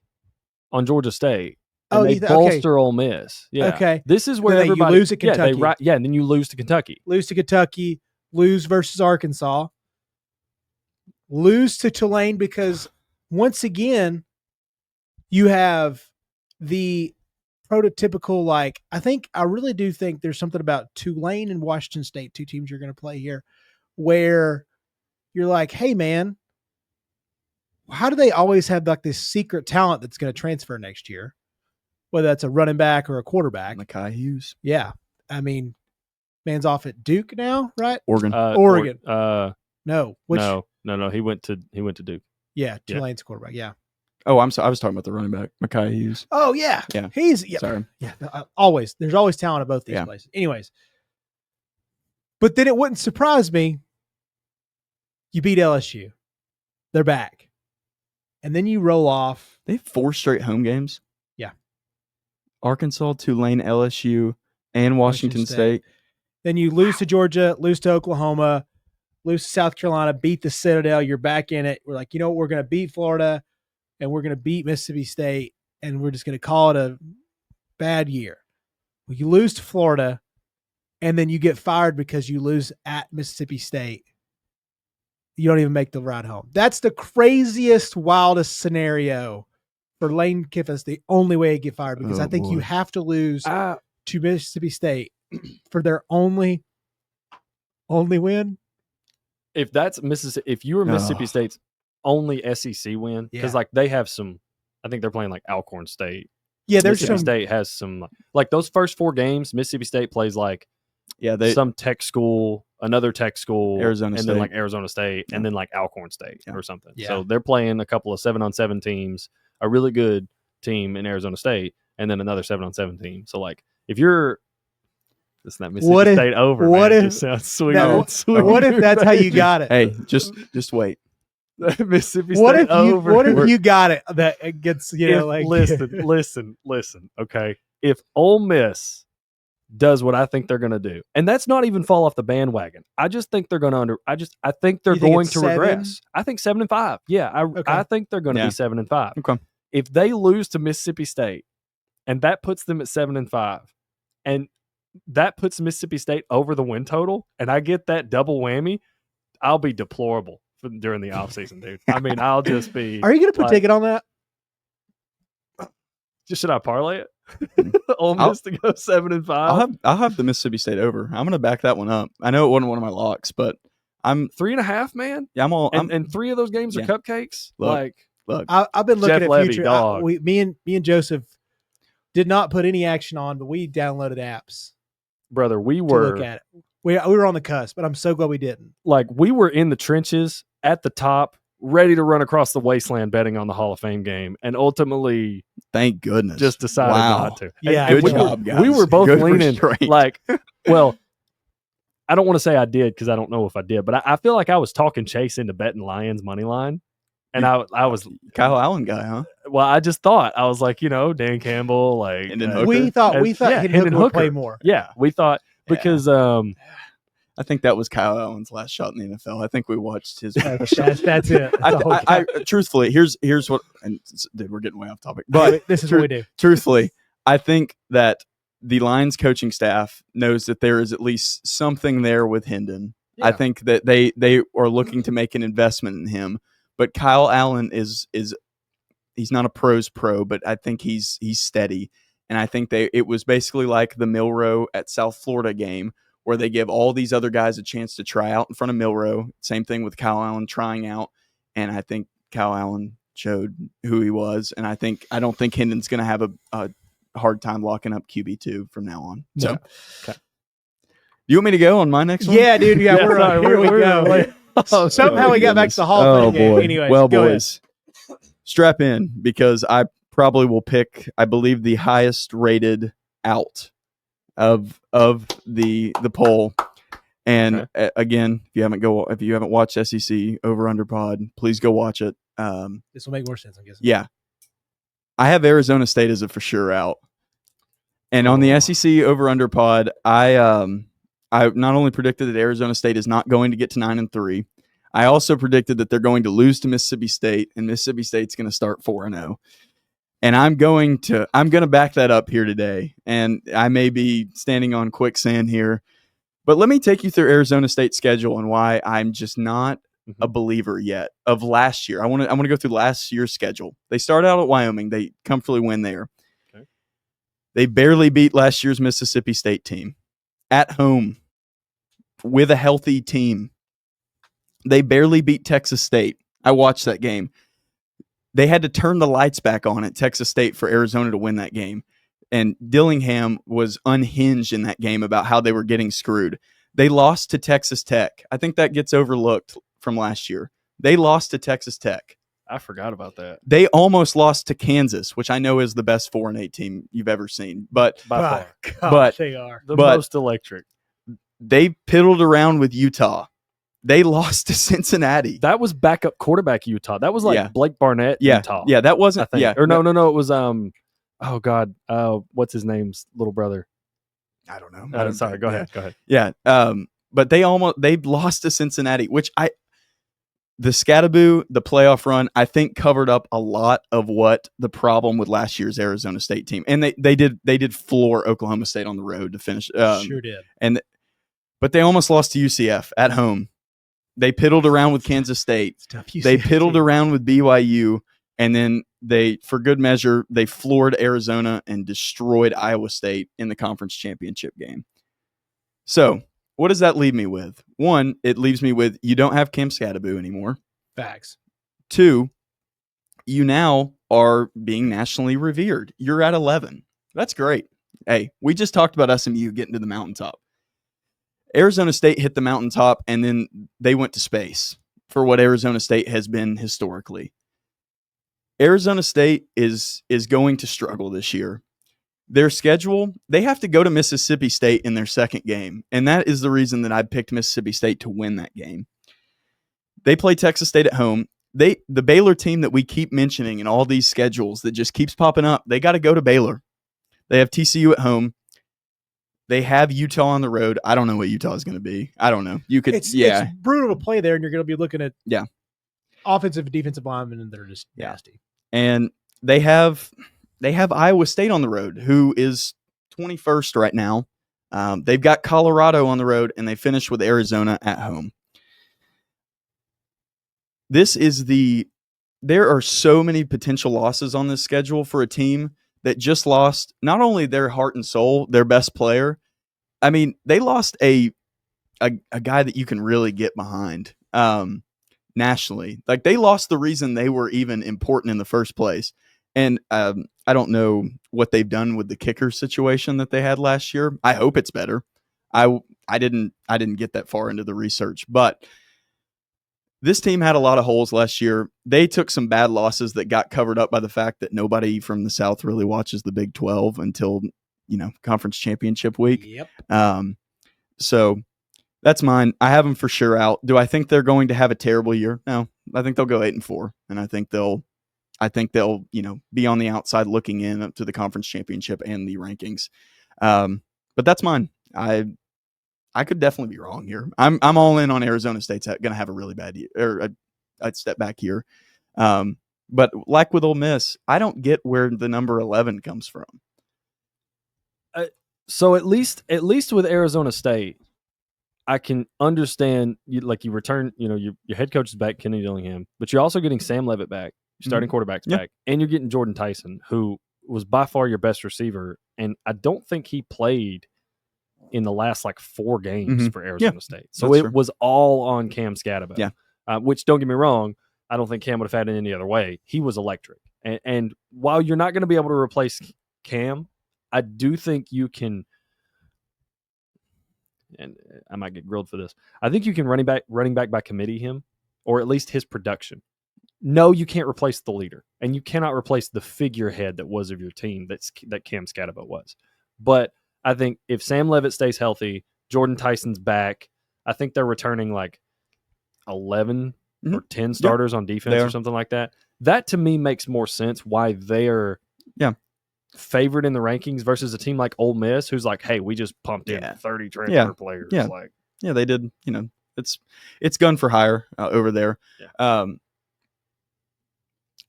S3: on Georgia State. And they bolster Ole Miss. Yeah.
S1: Okay.
S3: This is where
S1: you lose at Kentucky.
S3: And then you lose to Kentucky.
S1: Lose versus Arkansas. Lose to Tulane because once again, you have the prototypical, I really do think there's something about Tulane and Washington State, two teams you're going to play here, where you're like, hey, man, how do they always have this secret talent that's going to transfer next year? Whether that's a running back or a quarterback.
S2: Makai Hughes.
S1: Yeah. I mean, man's off at Duke now, right?
S2: Oregon.
S1: No.
S3: No. He went to Duke.
S1: Yeah. Tulane's quarterback. Yeah.
S2: Oh, I was talking about the running back, Makai Hughes.
S1: Oh, yeah.
S2: Yeah.
S1: Sorry. Yeah. There's always talent at both these places. Anyways. But then it wouldn't surprise me. You beat LSU. They're back. And then you roll off.
S2: They have 4 straight home games.
S1: Yeah.
S2: Arkansas, Tulane, LSU, and Washington State.
S1: Then you lose to Georgia, lose to Oklahoma, lose to South Carolina, beat the Citadel. You're back in it. We're like, we're going to beat Florida and we're going to beat Mississippi State and we're just going to call it a bad year. Well, you lose to Florida and then you get fired because you lose at Mississippi State. You don't even make the ride home. That's the craziest, wildest scenario for Lane Kiffin. It's the only way to get fired because I think you have to lose to Mississippi State for their only win.
S3: if that's Mississippi, if you were Mississippi State's only SEC win, because like they have some, I think they're playing like Alcorn State.
S1: Yeah, there's
S3: Mississippi
S1: some.
S3: State has some like those first 4 games. Mississippi State plays like some tech school, another tech school,
S2: Arizona State.
S3: then like Arizona State, and then like Alcorn State or something.
S1: Yeah.
S3: So they're playing a couple of 7-on-7 teams, a really good team in Arizona State, and then another 7-on-7 team. So like if you're it's not Mississippi State over.
S1: What
S3: man.
S1: if
S3: It just sounds sweet?
S1: What if that's how you got it?
S2: Hey, just wait.
S3: Mississippi
S1: What
S3: State
S1: if you
S3: over.
S1: what if you got it that it gets like
S3: listen. Okay, if Ole Miss does what I think they're going to do, and that's not even fall off the bandwagon. I just think they're going to I think they're going to regress. I think 7-5. Yeah, I think they're going to be 7-5.
S2: Okay.
S3: If they lose to Mississippi State, and that puts them at 7-5, and that puts Mississippi State over the win total, and I get that double whammy, I'll be deplorable during the offseason, dude. I mean, I'll just be.
S1: Are you going to put a ticket on that?
S3: Should I parlay it? Ole Miss to go 7-5.
S2: I'll have the Mississippi State over. I'm going to back that one up. I know it wasn't one of my locks, but I'm
S3: 3.5, man.
S2: Yeah,
S3: and 3 of those games are cupcakes.
S2: Look,
S1: I've been looking
S3: Jeff
S1: at
S3: Levy,
S1: future.
S3: dog.
S1: Me and Joseph did not put any action on, but we downloaded apps.
S3: Brother, we
S1: to
S3: were
S1: look at it. We were on the cusp, but I'm so glad we didn't.
S3: Like we were in the trenches at the top, ready to run across the wasteland betting on the Hall of Fame game, and ultimately,
S2: thank goodness,
S3: just decided not to.
S1: Yeah,
S2: good job, guys.
S3: We were both
S2: Good
S3: leaning
S2: restraint.
S3: like, well, I don't want to say I did because I don't know if I did, but I feel like I was talking Chase into betting Lions money line, and I was
S2: Kyle Allen guy, huh?
S3: Well, I just thought I was like, Dan Campbell, like
S1: we thought Hendon would play more.
S3: Yeah, we thought because
S2: I think that was Kyle Allen's last shot in the NFL. I think we watched his.
S1: That's it.
S2: I truthfully, here's what. And dude, we're getting way off topic, but
S1: this is what we do.
S2: Truthfully, I think that the Lions coaching staff knows that there is at least something there with Hendon. Yeah. I think that they are looking to make an investment in him. But Kyle Allen is he's not a pro's pro, but I think he's steady. And I think it was basically like the Milroe at South Florida game where they give all these other guys a chance to try out in front of Milroe. Same thing with Kyle Allen trying out. And I think Kyle Allen showed who he was. And I don't think Hendon's going to have a hard time locking up QB2 from now on. So, okay. You want me to go on my next one?
S1: Yeah, dude. Yeah, here we go. Somehow we got back to the Hall of Fame game. Anyways,
S2: well, boys, strap in because I probably will pick, I believe, the highest rated out of the poll. And again, if you haven't watched SEC Over Under Pod, please go watch it.
S1: This will make more sense, I'm guessing.
S2: Yeah, I have Arizona State as a for sure out. And on the SEC Over Under Pod, I not only predicted that Arizona State is not going to get to 9-3, I also predicted that they're going to lose to Mississippi State, and Mississippi State's going to start 4-0. And I'm going to back that up here today. And I may be standing on quicksand here, but let me take you through Arizona State's schedule and why I'm just not a believer yet of last year. I want to go through last year's schedule. They start out at Wyoming. They comfortably win there. Okay. They barely beat last year's Mississippi State team at home with a healthy team. They barely beat Texas State. I watched that game. They had to turn the lights back on at Texas State for Arizona to win that game. And Dillingham was unhinged in that game about how they were getting screwed. They lost to Texas Tech. I think that gets overlooked from last year. They lost to Texas Tech.
S3: I forgot about that.
S2: They almost lost to Kansas, which I know is the best 4-8 team you've ever seen. But
S3: by
S1: far. They are
S3: the most electric.
S2: They piddled around with Utah. They lost to Cincinnati.
S3: That was backup quarterback Utah. That was like Blake Barnett Utah.
S2: Yeah, that wasn't.
S3: I think.
S2: Yeah,
S3: or no. It was oh God, what's his name's little brother?
S2: I don't know.
S3: Sorry, go ahead.
S2: Yeah, but they lost to Cincinnati, which the Scattaboo, the playoff run, I think covered up a lot of what the problem with last year's Arizona State team, and they did floor Oklahoma State on the road to finish.
S1: Sure did.
S2: But they almost lost to UCF at home. They piddled around with Kansas State. They piddled around with BYU, and then for good measure, they floored Arizona and destroyed Iowa State in the conference championship game. So what does that leave me with? One, it leaves me with you don't have Cam Scadaboo anymore.
S1: Facts.
S2: 2, you now are being nationally revered. You're at 11. That's great. Hey, we just talked about SMU getting to the mountaintop. Arizona State hit the mountaintop, and then they went to space for what Arizona State has been historically. Arizona State is going to struggle this year. Their schedule, they have to go to Mississippi State in their second game, and that is the reason that I picked Mississippi State to win that game. They play Texas State at home. The Baylor team that we keep mentioning in all these schedules that just keeps popping up, they got to go to Baylor. They have TCU at home. They have Utah on the road. I don't know what Utah is going to be. I don't know. It's
S1: brutal to play there, and you're going to be looking at
S2: yeah,
S1: offensive, defensive linemen, and they're just nasty.
S2: And they have Iowa State on the road, who is 21st right now. They've got Colorado on the road, and they finish with Arizona at home. There are so many potential losses on this schedule for a team that just lost not only their heart and soul, their best player. I mean, they lost a guy that you can really get behind nationally. Like, they lost the reason they were even important in the first place. And I don't know what they've done with the kicker situation that they had last year. I hope it's better. I didn't get that far into the research, but this team had a lot of holes last year. They took some bad losses that got covered up by the fact that nobody from the South really watches the Big 12 until, conference championship week.
S1: Yep.
S2: So that's mine. I have them for sure out. Do I think they're going to have a terrible year? No. I think they'll go 8-4, and I think they'll be on the outside looking in up to the conference championship and the rankings. But that's mine. I could definitely be wrong here. I'm all in on Arizona State's going to have a really bad year, or I'd step back here. But like with Ole Miss, I don't get where the number 11 comes from.
S3: So at least with Arizona State, I can understand you return. Your head coach is back, Kenny Dillingham, but you're also getting Sam Leavitt back, your starting quarterback's back, and you're getting Jordan Tyson, who was by far your best receiver, and I don't think he played in the last 4 games for Arizona State. So it was all on Cam Scadaboo.
S2: Yeah.
S3: Which, don't get me wrong, I don't think Cam would have had it any other way. He was electric. And while you're not going to be able to replace Cam, I do think you can, and I might get grilled for this, I think you can running back by committee him, or at least his production. No, you can't replace the leader, and you cannot replace the figurehead that was of your team that Cam Scadaboo was. But I think if Sam Leavitt stays healthy, Jordan Tyson's back, I think they're returning 11 or 10 starters on defense or something like that. That, to me, makes more sense why they're favored in the rankings versus a team like Ole Miss, who's hey, we just pumped in 30 transfer players.
S2: Yeah, they did. It's gun for hire over there.
S3: Yeah.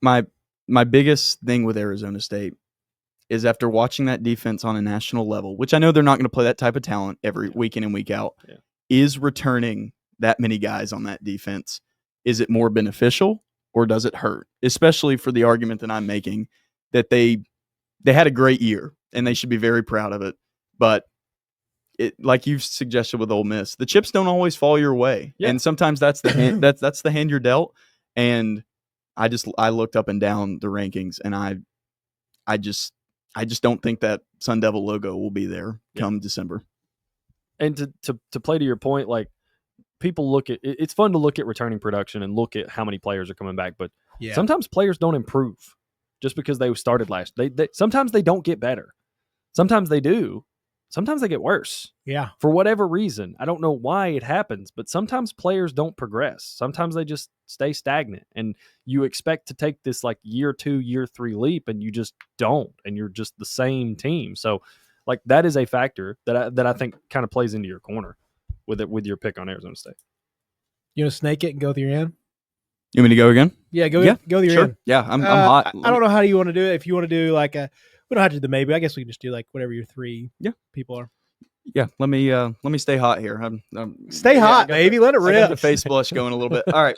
S2: My biggest thing with Arizona State is after watching that defense on a national level, which I know they're not going to play that type of talent every week in and week out, is returning that many guys on that defense. Is it more beneficial or does it hurt? Especially for the argument that I'm making that they had a great year and they should be very proud of it. But like you've suggested with Ole Miss, the chips don't always fall your way. Yeah. And sometimes that's the hand, that's the hand you're dealt. And I looked up and down the rankings, and I just don't think that Sun Devil logo will be there come December.
S3: And to play to your point, people look at it's fun to look at returning production and look at how many players are coming back, but sometimes players don't improve just because they started last. They sometimes they don't get better. Sometimes they do. Sometimes they get worse.
S1: Yeah.
S3: For whatever reason. I don't know why it happens, but sometimes players don't progress. Sometimes they just stay stagnant, and you expect to take this year 2, year 3 leap, and you just don't, and you're just the same team. So that is a factor that I think kind of plays into your corner with your pick on Arizona State.
S1: You want to snake it and go with your end?
S2: You want me to go again?
S1: Yeah, go with your end.
S2: Yeah, I'm hot.
S1: I don't know how you want to do it. If you want to do we don't have to do the maybe. I guess we can just do whatever your 3 people are.
S2: Yeah, let me stay hot here.
S1: Stay hot, baby. Let it rip.
S2: I got the face blush going a little bit. All right.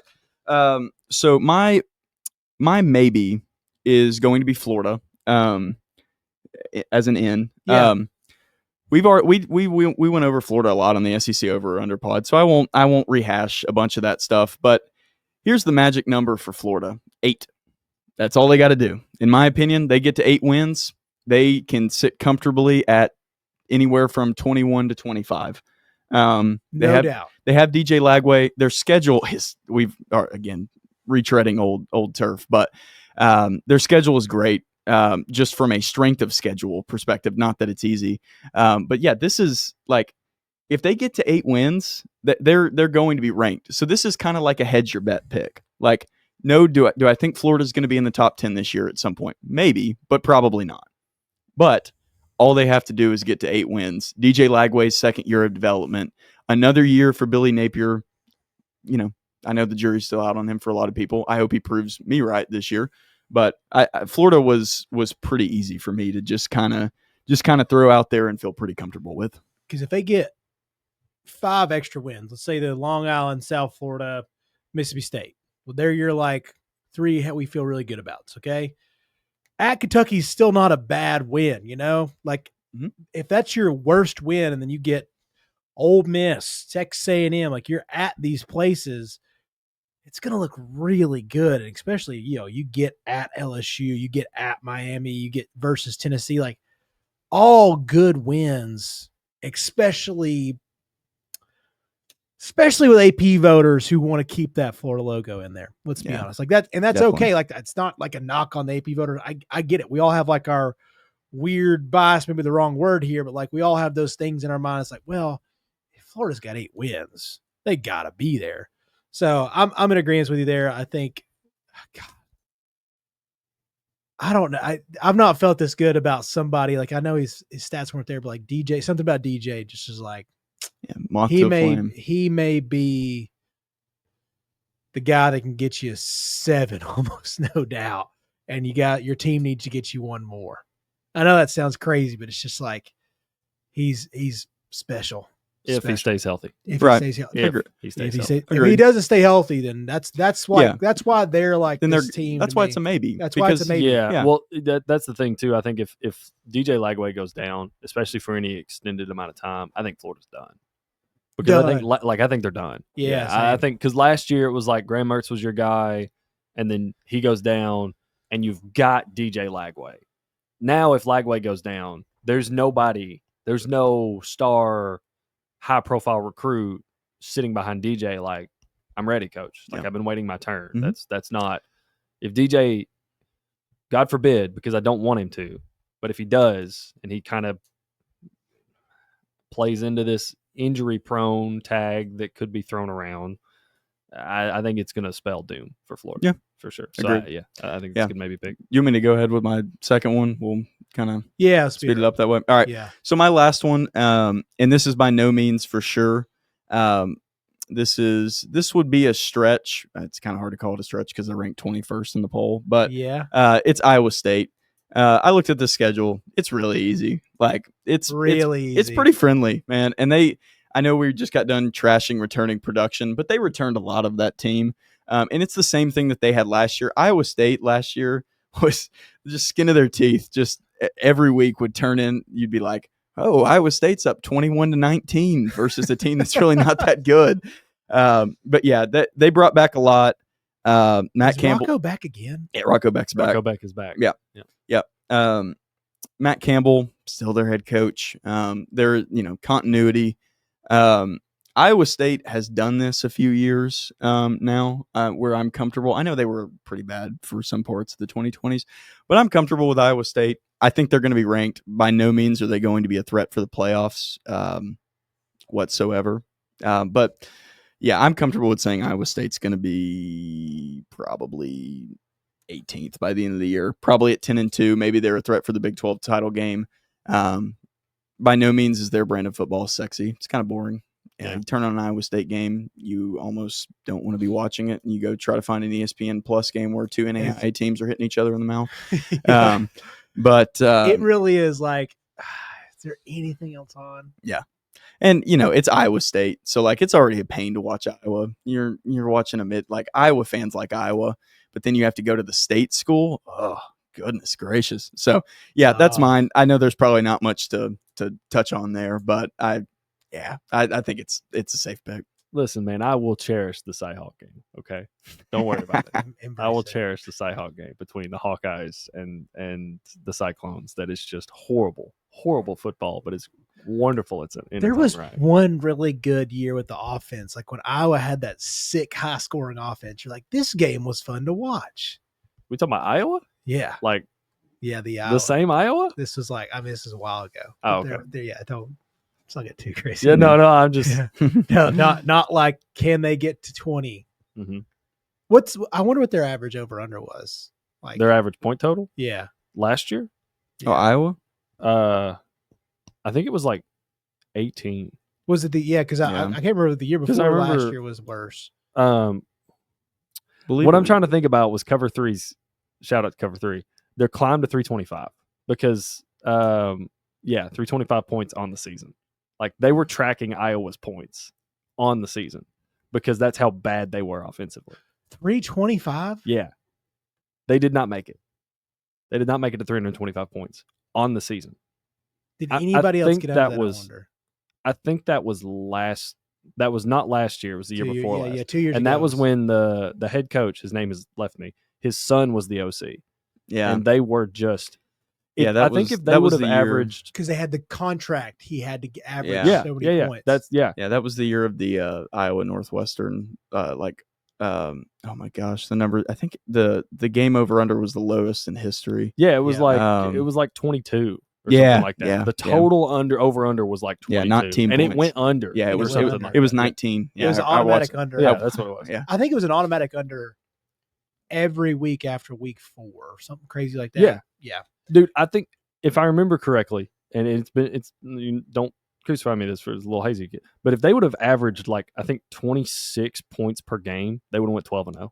S2: So my maybe is going to be Florida. As an in.
S1: Yeah.
S2: we went over Florida a lot on the SEC over under pod, so I won't rehash a bunch of that stuff. But here's the magic number for Florida: 8. That's all they got to do. In my opinion, they get to 8 wins. They can sit comfortably at anywhere from 21 to 25.
S1: No doubt.
S2: They have DJ Lagway. Their schedule is again retreading old turf, but their schedule is great. Just from a strength of schedule perspective, not that it's easy. But yeah, this is like, if they get to 8 wins, they're going to be ranked. So this is kind of like a hedge your bet pick. Like, no, do I think Florida's going to be in the top 10 this year at some point? Maybe, but probably not. But all they have to do is get to 8 wins. DJ Lagway's second year of development, another year for Billy Napier. You know, I know the jury's still out on him for a lot of people. I hope he proves me right this year. But Florida was pretty easy for me to just kind of throw out there and feel pretty comfortable with.
S1: Because if they get 5 extra wins, let's say the Long Island, South Florida, Mississippi State, well, they're your like 3 we feel really good about. Okay, at Kentucky's still not a bad win, you know. Like if that's your worst win, and then you get Ole Miss, Texas A&M, like you're at these places, it's going to look really good. And especially, you know, you get at LSU, you get at Miami, you get versus Tennessee, like all good wins, especially with AP voters who want to keep that Florida logo in there. Let's be honest, like that. And that's definitely okay. Like it's not like a knock on the AP voters. I get it. We all have like our weird bias, maybe the wrong word here, but like we all have those things in our mind. It's like, well, if Florida's got 8 wins, they gotta be there. So I'm in agreement with you there. I think, God, I don't know. I've not felt this good about somebody. Like I know his stats weren't there, but like DJ, something about DJ just is like, he may be the guy that can get you a 7 almost, no doubt. And your team needs to get you 1 more. I know that sounds crazy, but it's just like he's special.
S3: If he stays healthy.
S1: If he stays healthy. If he doesn't stay healthy, then that's why they're like this team.
S2: That's why it's a maybe.
S1: That's why it's a maybe.
S3: Yeah. Well, that's the thing too. I think if DJ Lagway goes down, especially for any extended amount of time, I think Florida's done. Because I think they're done.
S1: Yeah.
S3: I think because last year it was like Graham Mertz was your guy, and then he goes down, and you've got DJ Lagway. Now, if Lagway goes down, there's no star, high-profile recruit sitting behind DJ like, I'm ready, coach. Like, I've been waiting my turn.
S2: Mm-hmm.
S3: That's not – if DJ, God forbid, because I don't want him to, but if he does and he kind of plays into this injury-prone tag that could be thrown around, I think it's going to spell doom for Florida. Yeah. For sure. So, I think it's good maybe pick.
S2: You want me to go ahead with my second one? We'll kind of speed it up that way. All right.
S1: Yeah.
S2: So my last one, and this is by no means for sure. This would be a stretch. It's kind of hard to call it a stretch because they're ranked 21st in the poll, but it's Iowa State. I looked at the schedule. It's really easy. Like it's easy. It's pretty friendly, man. And I know we just got done trashing returning production, but they returned a lot of that team. And it's the same thing that they had last year. Iowa State last year was just skin of their teeth. Just every week would turn in. You'd be like, oh, Iowa State's up 21-19 versus a team that's really not that good. But yeah, they brought back a lot. Matt Campbell.
S1: Rocco back again?
S2: Yeah, Rocco Beck's back.
S3: Rocco Beck is back.
S2: Yeah. Matt Campbell, still their head coach. Their continuity. Iowa State has done this a few years now where I'm comfortable. I know they were pretty bad for some parts of the 2020s, but I'm comfortable with Iowa State. I think they're going to be ranked. By no means are they going to be a threat for the playoffs whatsoever. But, yeah, I'm comfortable with saying Iowa State's going to be probably 18th by the end of the year, probably at 10-2. Maybe they're a threat for the Big 12 title game. By no means is their brand of football sexy. It's kind of boring. You turn on an Iowa State game, you almost don't want to be watching it, and you go try to find an ESPN Plus game where 2 NAIA teams are hitting each other in the mouth. But
S1: it really is like, is there anything else on?
S2: Yeah. And, it's Iowa State, so, like, it's already a pain to watch Iowa. You're watching Iowa fans like Iowa, but then you have to go to the state school. Oh, goodness gracious. So, yeah, that's mine. I know there's probably not much to to touch on there, but I think it's a safe pick.
S3: Listen, man, I will cherish the Cyhawk game. Okay, don't worry about it. I will
S1: Embrace it.
S3: cherish the Cyhawk game between the Hawkeyes and the Cyclones. That is just horrible football, but it's wonderful. It's in
S1: There
S3: its
S1: was
S3: own right.
S1: one really good year with the offense, like when Iowa had that sick high scoring offense. You're like, this game was fun to watch.
S3: We talking about Iowa?
S1: Yeah,
S3: Like
S1: yeah, the Iowa.
S3: the same Iowa?
S1: This was like, I mean, this is a while ago.
S3: Oh,
S1: But
S3: okay.
S1: yeah, let's not get too crazy.
S3: Yeah, no, I'm just.
S1: Yeah. No, not like, can they get to 20?
S3: Mhm.
S1: I wonder what their average over under was. Like,
S3: Their average point total
S1: yeah.
S3: last year.
S1: Yeah.
S2: Oh, Iowa?
S3: I think it was like 18.
S1: Was it because I can't remember the year
S3: 'Cause I
S1: before last
S3: remember-
S1: year was worse.
S2: Believe
S3: What
S2: it
S3: I'm
S2: or
S3: trying to think about was cover threes. Shout out to cover three. Their climb to 325 because 325 points on the season. Like they were tracking Iowa's points on the season because that's how bad they were offensively.
S1: 325?
S3: Yeah. They did not make it. They did not make it to 325 points on the season.
S1: Did
S3: I
S1: anybody else
S3: think
S1: get out
S3: that
S1: of that?
S3: was-
S1: I wonder.
S3: I think that was that was not last year. It was the year before last.
S1: Yeah, 2 years
S3: And
S1: ago.
S3: that was when the head coach, his name has left me, his son was the OC.
S2: Yeah.
S3: And they were just
S2: Yeah,
S3: I think if they would have averaged
S1: because they had the contract, he had to average
S2: Yeah.
S1: so many points.
S3: That's
S2: Yeah, that was the year of the Iowa Northwestern. Oh my gosh, the number. I think the game over under was the lowest in history.
S3: it was
S1: Yeah.
S3: like 22 or
S2: Yeah,
S3: something like that.
S2: yeah,
S3: the
S2: yeah.
S3: total over under was like 22.
S2: Yeah, not team
S3: and
S2: points.
S3: it went under.
S2: Yeah, it
S1: It
S2: was
S1: went
S2: it,
S1: under.
S2: it was 19.
S1: It was
S2: Yeah,
S1: automatic
S2: I watched,
S1: under.
S3: Yeah, that's what it was.
S2: Yeah,
S1: I think it was an automatic under every week after week 4 or something crazy like that.
S3: Yeah.
S1: Yeah.
S3: Dude, I think if I remember correctly, and you don't crucify me this for a little hazy, but if they would have averaged like I think 26 points per game, they would have went 12-0.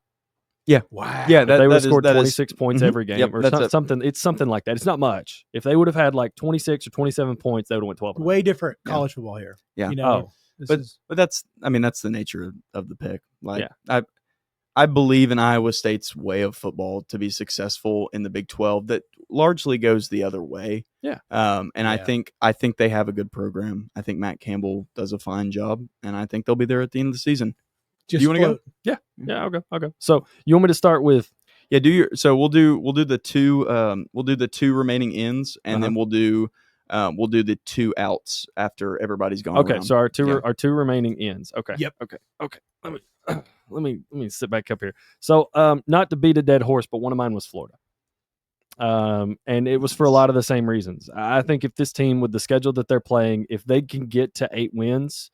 S1: Wow.
S2: yeah.
S3: If they would have
S2: that is-
S3: scored
S2: that is-
S3: 26 points
S2: Mhm.
S3: every game,
S2: Yep,
S3: or
S2: that's it.
S3: something. It's something like that. It's not much. If they would have had like 26 or 27 points, they would have went 12-0.
S1: Way different
S2: Yeah.
S1: college football here.
S2: Yeah.
S1: You know, this
S2: But
S1: is
S2: that's the nature of the pick. Like
S3: Yeah.
S2: I believe in Iowa State's way of football to be successful in the Big 12 that largely goes the other way.
S3: Yeah.
S2: And I
S1: Yeah.
S2: think they have a good program. I think Matt Campbell does a fine job, and I think they'll be there at the end of the season.
S1: just
S2: you wanna go?
S1: float.
S3: Yeah, I'll go. So you want me to start with
S2: Yeah, so we'll do the two remaining ends, and then we'll do the 2 outs after everybody's gone.
S3: okay?
S2: around.
S3: So our two
S2: Yeah.
S3: remaining ends. Okay.
S1: Yep.
S3: Okay. Let me sit back up here. So not to beat a dead horse, but one of mine was Florida. And it was for a lot of the same reasons. I think if this team with the schedule that they're playing, if they can get to 8 wins,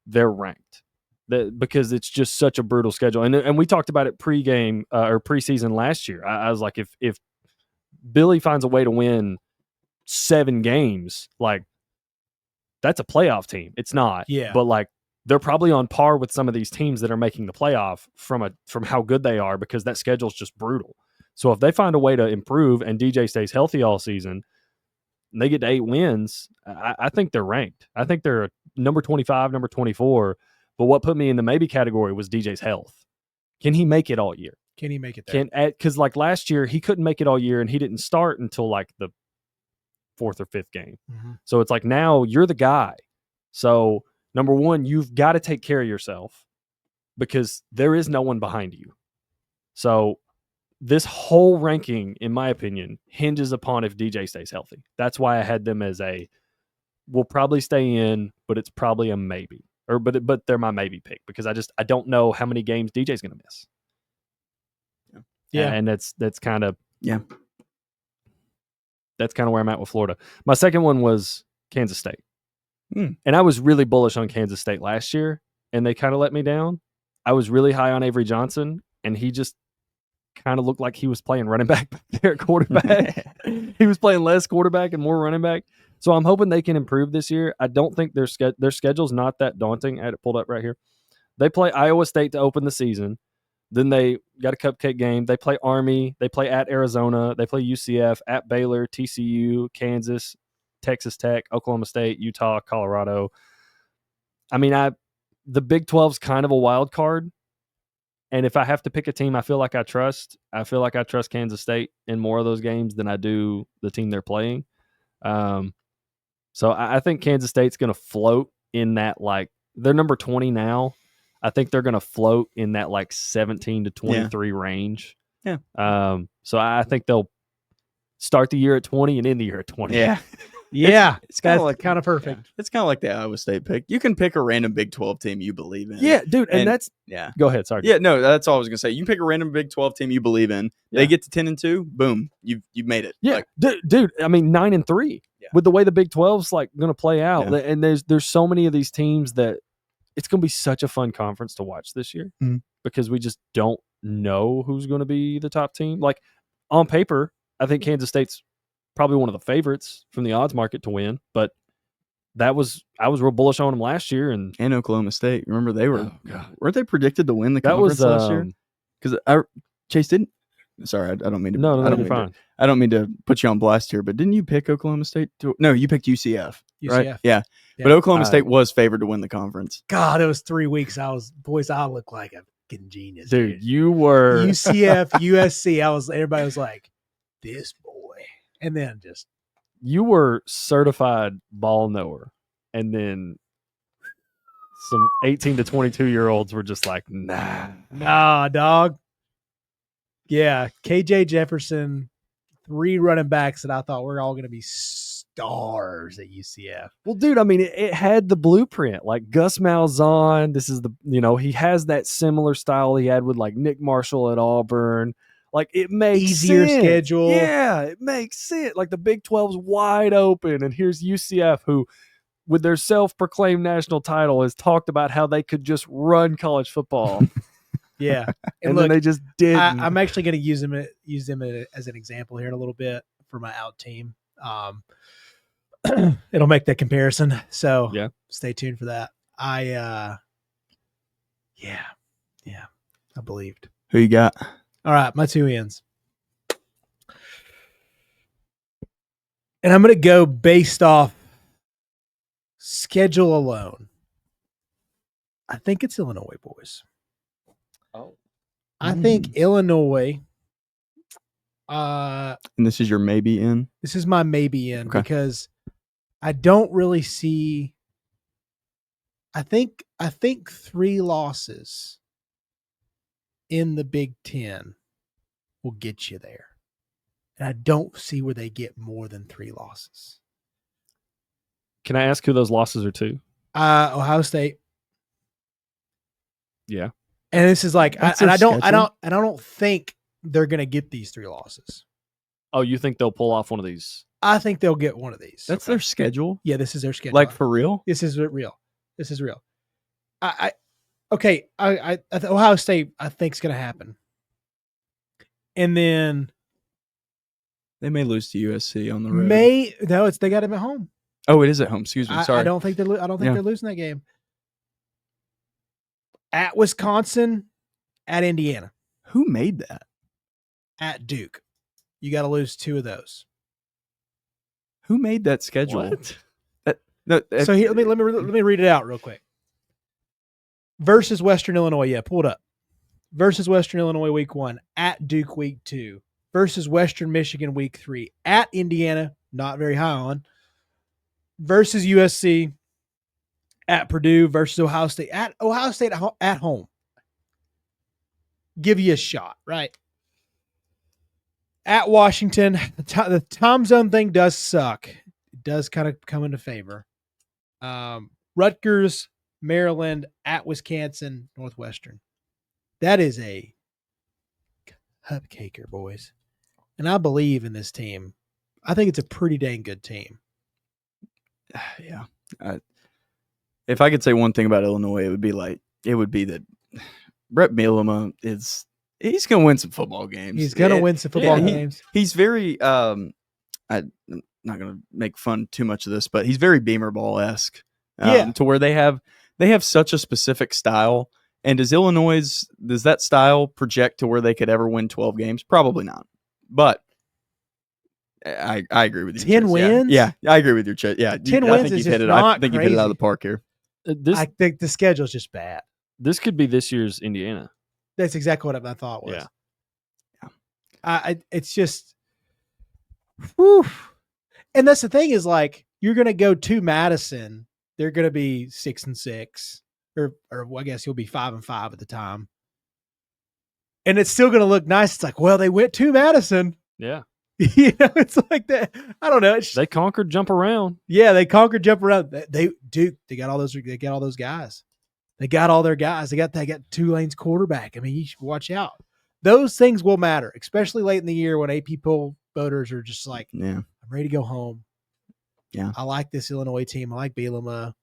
S3: they're ranked. Because it's just such a brutal schedule. And we talked about it pregame or preseason last year. I was like, if Billy finds a way to win 7 games, like that's a playoff team. It's not.
S1: Yeah.
S3: But like they're probably on par with some of these teams that are making the playoff from how good they are because that schedule is just brutal. So if they find a way to improve and DJ stays healthy all season, and they get to 8 wins, I think they're ranked. I think they're number 25, number 24. But what put me in the maybe category was DJ's health. Can he make it all year?
S1: Can he make it there?
S3: Because like last year, he couldn't make it all year, and he didn't start until like the 4th or 5th game.
S1: Mhm.
S3: So it's like now you're the guy. So number one, you've got to take care of yourself because there is no one behind you. So this whole ranking, in my opinion, hinges upon if DJ stays healthy. That's why I had them as we'll probably stay in, but it's probably a maybe. But they're my maybe pick because I don't know how many games DJ's going to miss.
S1: Yeah.
S3: And that's kind of
S2: That's
S3: where I'm at with Florida. My second one was Kansas State.
S2: Hmm.
S3: And I was really bullish on Kansas State last year, and they kind of let me down. I was really high on Avery Johnson, and he just kind of looked like he was playing running back there at quarterback. He was playing less quarterback and more running back. So I'm hoping they can improve this year. I don't think their schedule's not that daunting. I had it pulled up right here. They play Iowa State to open the season. Then they got a cupcake game. They play Army. They play at Arizona. They play UCF, at Baylor, TCU, Kansas, Texas Tech, Oklahoma State, Utah, Colorado. I mean, the Big 12's kind of a wild card. And if I have to pick a team I feel like I trust Kansas State in more of those games than I do the team they're playing. So I think Kansas State's going to float in that, like, they're number 20 now. I think they're going to float in that like 17 to 23 range.
S2: Yeah.
S3: So I think they'll start the year at 20 and end the year at 20.
S2: Yeah.
S1: Yeah,
S2: It's kind of
S1: that's
S2: like
S1: kind of perfect.
S2: Yeah. It's kind of like the Iowa State pick. You can pick a random Big 12 team you believe in.
S3: Yeah, dude, and that's
S2: yeah.
S3: Go ahead, sorry.
S2: Yeah, no, that's all I was gonna say. You can pick a random Big 12 team you believe in.
S3: Yeah.
S2: They get to 10-2, boom, you've made it.
S3: Yeah,
S2: Like,
S3: dude. I mean, 9-3 with the way the Big 12's like going to play out,
S2: Yeah.
S3: and there's so many of these teams that it's going to be such a fun conference to watch this year because we just don't know who's going to be the top team. Like on paper, I think Kansas State's probably one of the favorites from the odds market to win, but I was real bullish on them last year, and
S2: Oklahoma State. Remember they weren't they predicted to win the
S3: that
S2: conference
S3: was
S2: last year? Because Chase didn't. Sorry, I don't mean to.
S3: No,
S2: I don't
S3: you're
S2: mean
S3: fine.
S2: To, I don't mean to put you on blast here, but didn't you pick Oklahoma State? No, you picked UCF. Right? Yeah. But Oklahoma State was favored to win the conference.
S1: God, it was 3 weeks. I look like a fucking genius,
S3: dude. You were
S1: UCF, USC. Everybody was like, this boy, and then just
S3: you were certified ball knower, and then some 18 to 22-year-olds were just like,
S1: nah, dog. Yeah, KJ Jefferson, 3 running backs that I thought were all going to be stars at UCF.
S3: Well, dude, I mean, it had the blueprint. Like Gus Malzahn, this is he has that similar style he had with like Nick Marshall at Auburn. Like it makes
S1: easier
S3: sense.
S1: schedule.
S3: Yeah, it makes sense. Like the Big 12's wide open, and here's UCF who, with their self-proclaimed national title, has talked about how they could just run college football.
S1: Yeah,
S3: and look, then they just didn't.
S1: I'm actually going to use them as an example here in a little bit for my out team. It'll make that comparison. So
S3: yeah,
S1: stay tuned for that. I believed.
S2: Who you got?
S1: All right, my 2 ends. And I'm going to go based off schedule alone. I think it's Illinois, boys.
S3: Oh.
S1: I think Illinois.
S2: And this is your maybe in?
S1: This is my maybe in because I don't really see. I think 3 losses in the Big Ten will get you there. And I don't see where they get more than 3 losses.
S3: Can I ask who those losses are to?
S1: Ohio State.
S3: Yeah.
S1: And this is like, I don't think they're going to get these 3 losses.
S3: Oh, you think they'll pull off one of these?
S1: I think they'll get one of these.
S2: That's their schedule?
S1: Yeah, this is their schedule.
S2: Like for real?
S1: This is real. Ohio State, I think is going to happen. And then
S2: they may lose to USC on the road.
S1: They got him at home.
S2: Oh, it is at home. Excuse me. Sorry.
S1: I don't think they're losing that game. At Wisconsin, at Indiana.
S2: Who made that?
S1: At Duke. You got to lose 2 of those.
S2: Who made that schedule?
S3: What?
S1: So here, let me read it out real quick. Versus Western Illinois, yeah, pull it up. Versus Western Illinois week 1, at Duke week 2, versus Western Michigan week 3, at Indiana, not very high on, versus USC, at Purdue, versus Ohio State, at home. Give you a shot, right? At Washington, the time zone thing does suck. It does kind of come into favor. Rutgers, Maryland, at Wisconsin, Northwestern. That is a cupcaker, boys. And I believe in this team. I think it's a pretty dang good team.
S2: Yeah. If I could say one thing about Illinois, it would be that Brett Bielema he's going to win some football games.
S1: He's going to win some football games.
S2: He's very I'm not going to make fun too much of this, but he's very Beamer Ball-esque. To where they have such a specific style. And does that style project to where they could ever win 12 games? Probably not. But I agree with you.
S1: 10 wins?
S2: Yeah, I agree with your chat. Yeah,
S1: 10 wins is just not
S2: I think you hit it out of the park here.
S1: I think the schedule is just bad.
S3: This could be this year's Indiana.
S1: That's exactly what I thought was.
S2: Yeah.
S1: It's just, whew. And that's the thing is like you're going to go to Madison. They're going to be 6-6, or I guess you'll be 5-5 at the time. And it's still going to look nice. It's like, well, they went to Madison.
S3: Yeah.
S1: It's like that. I don't know.
S3: They conquered jump around.
S1: Yeah, they conquered jump around. They got all those. They got all those guys. They got all their guys. They got Tulane's quarterback. I mean, you should watch out. Those things will matter, especially late in the year when AP poll voters are just like, I'm ready to go home.
S2: Yeah,
S1: I like this Illinois team. I like Bielema.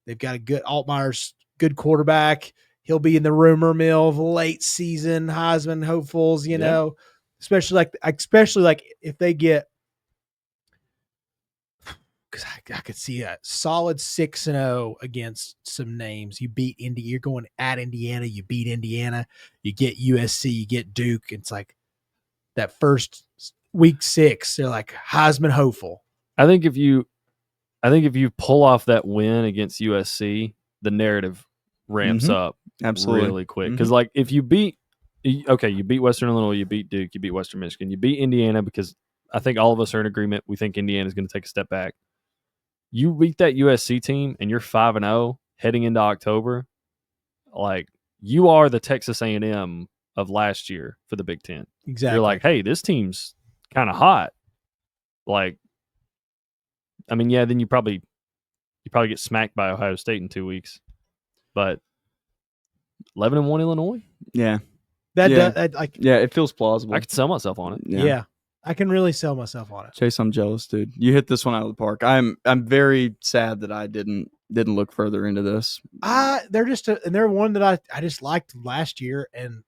S1: They've got a good Altmaier's good quarterback. He'll be in the rumor mill of late season Heisman hopefuls, you know, especially like if they get, because I could see a solid 6-0 against some names. You beat Indy, you're going at Indiana, you beat Indiana, you get USC, you get Duke. It's like that first week 6, they're like Heisman hopeful.
S3: I think if you pull off that win against USC, the narrative ramps up really quick. Because like if you beat Western Illinois, you beat Duke, you beat Western Michigan, you beat Indiana, because I think all of us are in agreement. We think Indiana is going to take a step back. You beat that USC team and you're 5-0 heading into October. Like, you are the Texas A&M of last year for the Big Ten.
S1: Exactly.
S3: You're like, hey, this team's kind of hot. Like, I mean, yeah, then you probably get smacked by Ohio State in 2 weeks. But 11-1 Illinois?
S2: Yeah.
S1: It
S2: feels plausible.
S3: I could sell myself on it.
S1: Yeah. I can really sell myself on it.
S2: Chase, I'm jealous, dude. You hit this one out of the park. I'm very sad that I didn't look further into this.
S1: They're one that I just liked last year, and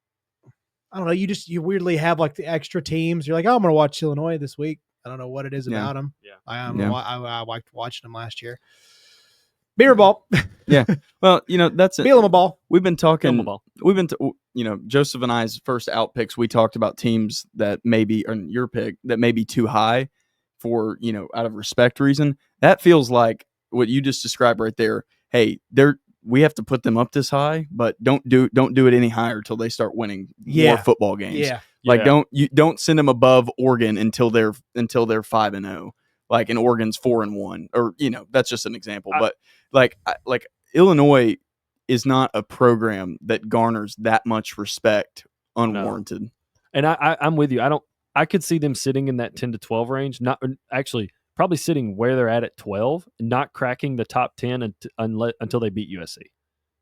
S1: I don't know. You weirdly have like the extra teams. You're like, oh, I'm gonna watch Illinois this week. I don't know what it is about them.
S3: Yeah,
S1: I liked watching them last year. Beer ball.
S2: Yeah. Well, that's it.
S1: Bielema ball.
S2: We've been talking. Joseph and I's first out picks. We talked about teams that maybe, or your pick, that may be too high for, out of respect reason. That feels like what you just described right there. Hey, we have to put them up this high, but don't do it any higher till they start winning more football games.
S1: Yeah.
S2: Like don't send them above Oregon until they're 5-0. Like, in Oregon's 4-1, or that's just an example. But like Illinois is not a program that garners that much respect unwarranted.
S3: No. And I'm with you. I could see them sitting in that 10 to 12 range. Not actually, probably sitting where they're at 12, not cracking the top 10 until they beat USC.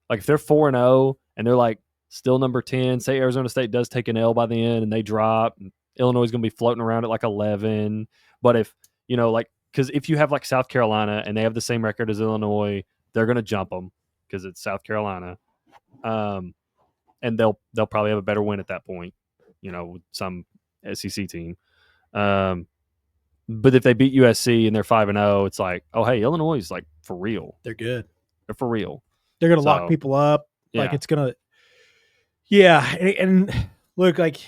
S3: Like, if they're 4-0 and they're like still number 10, say Arizona State does take an L by the end and they drop, and Illinois is going to be floating around at like 11. But if because if you have like South Carolina and they have the same record as Illinois, they're going to jump them because it's South Carolina. And they'll probably have a better win at that point, with some SEC team. But if they beat USC and they're 5-0, it's like, oh, hey, Illinois is like for real.
S1: They're good.
S3: They're for real.
S1: They're going to lock people up.
S3: Yeah.
S1: Like, it's going to, yeah. And look, like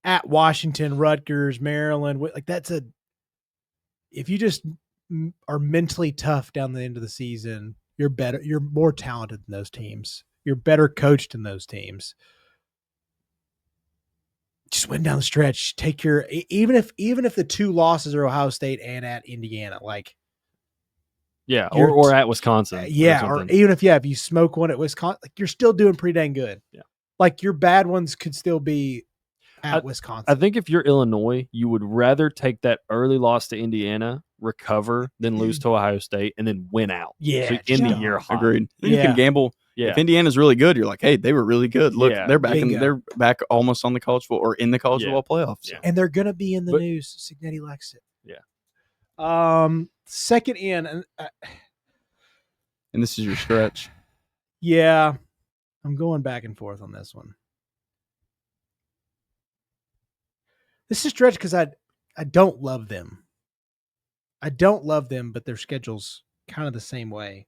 S1: at Washington, Rutgers, Maryland, like if you just are mentally tough down the end of the season, you're better. You're more talented than those teams. You're better coached than those teams. Just win down the stretch. Take your even if the 2 losses are Ohio State and at Indiana, like
S3: or at Wisconsin,
S1: or even if you smoke one at Wisconsin, like, you're still doing pretty dang good.
S3: Yeah,
S1: like your bad ones could still be at Wisconsin.
S3: I think if you're Illinois, you would rather take that early loss to Indiana, recover, than lose to Ohio State and then win out.
S1: Yeah,
S3: so end the year hot.
S2: Agreed. You can gamble. Yeah. If Indiana's really good, you're like, hey, they were really good. Look, they're back they're back almost on the college football, or in the college football playoffs.
S1: Yeah. And they're gonna be in the news. Signetti likes it. Yeah. Second in,
S2: and this is your stretch.
S1: Yeah, I'm going back and forth on this one. This is stretch because I don't love them. I don't love them, but their schedule's kind of the same way.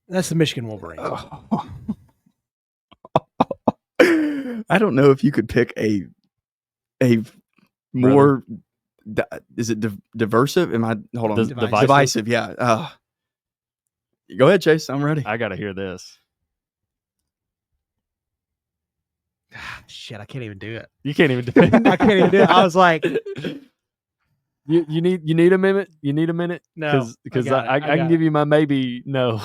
S1: That's the Michigan Wolverines.
S2: Oh. I don't know if you could pick a more is it diversive? Am I hold on? Divisive. Yeah. Go ahead, Chase. I'm ready.
S3: I got to hear this.
S1: Shit, I can't even do it.
S3: You can't even defend.
S1: I can't even do it. I was like,
S3: You need a minute. You need a minute.
S1: No,
S3: because
S1: I
S3: I
S1: got
S3: can
S1: it.
S3: give you my maybe no.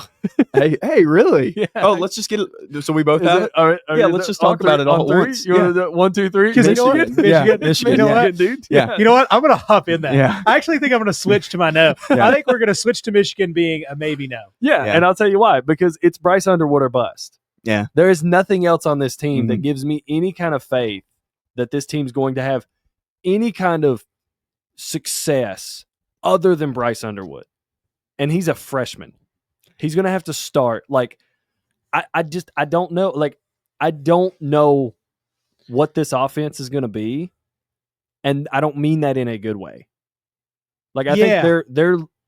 S2: Hey, really?
S3: Yeah.
S2: Oh, let's just get it. So we both have it.
S3: All right,
S2: Yeah, let's just talk about it all at once.
S3: You want to do 1, 2, 3?
S1: Because you know what?
S2: Michigan.
S1: Michigan.
S2: You know
S1: what?
S3: dude.
S2: Yeah.
S1: You know what? I'm going to hop in that.
S2: Yeah.
S1: I actually think I'm going to switch to my no.
S2: Yeah.
S1: I think we're going to switch to Michigan being a maybe no.
S3: Yeah,
S2: Yeah.
S3: and I'll tell you why. Because it's Bryce Underwood or bust.
S2: Yeah.
S3: There is nothing else on this team that
S2: Mhm.
S3: gives me any kind of faith that this team's going to have any kind of success other than Bryce Underwood. And he's a freshman. He's going to have to start. Like, I don't know. Like, I don't know what this offense is going to be. And I don't mean that in a good way. Like, I think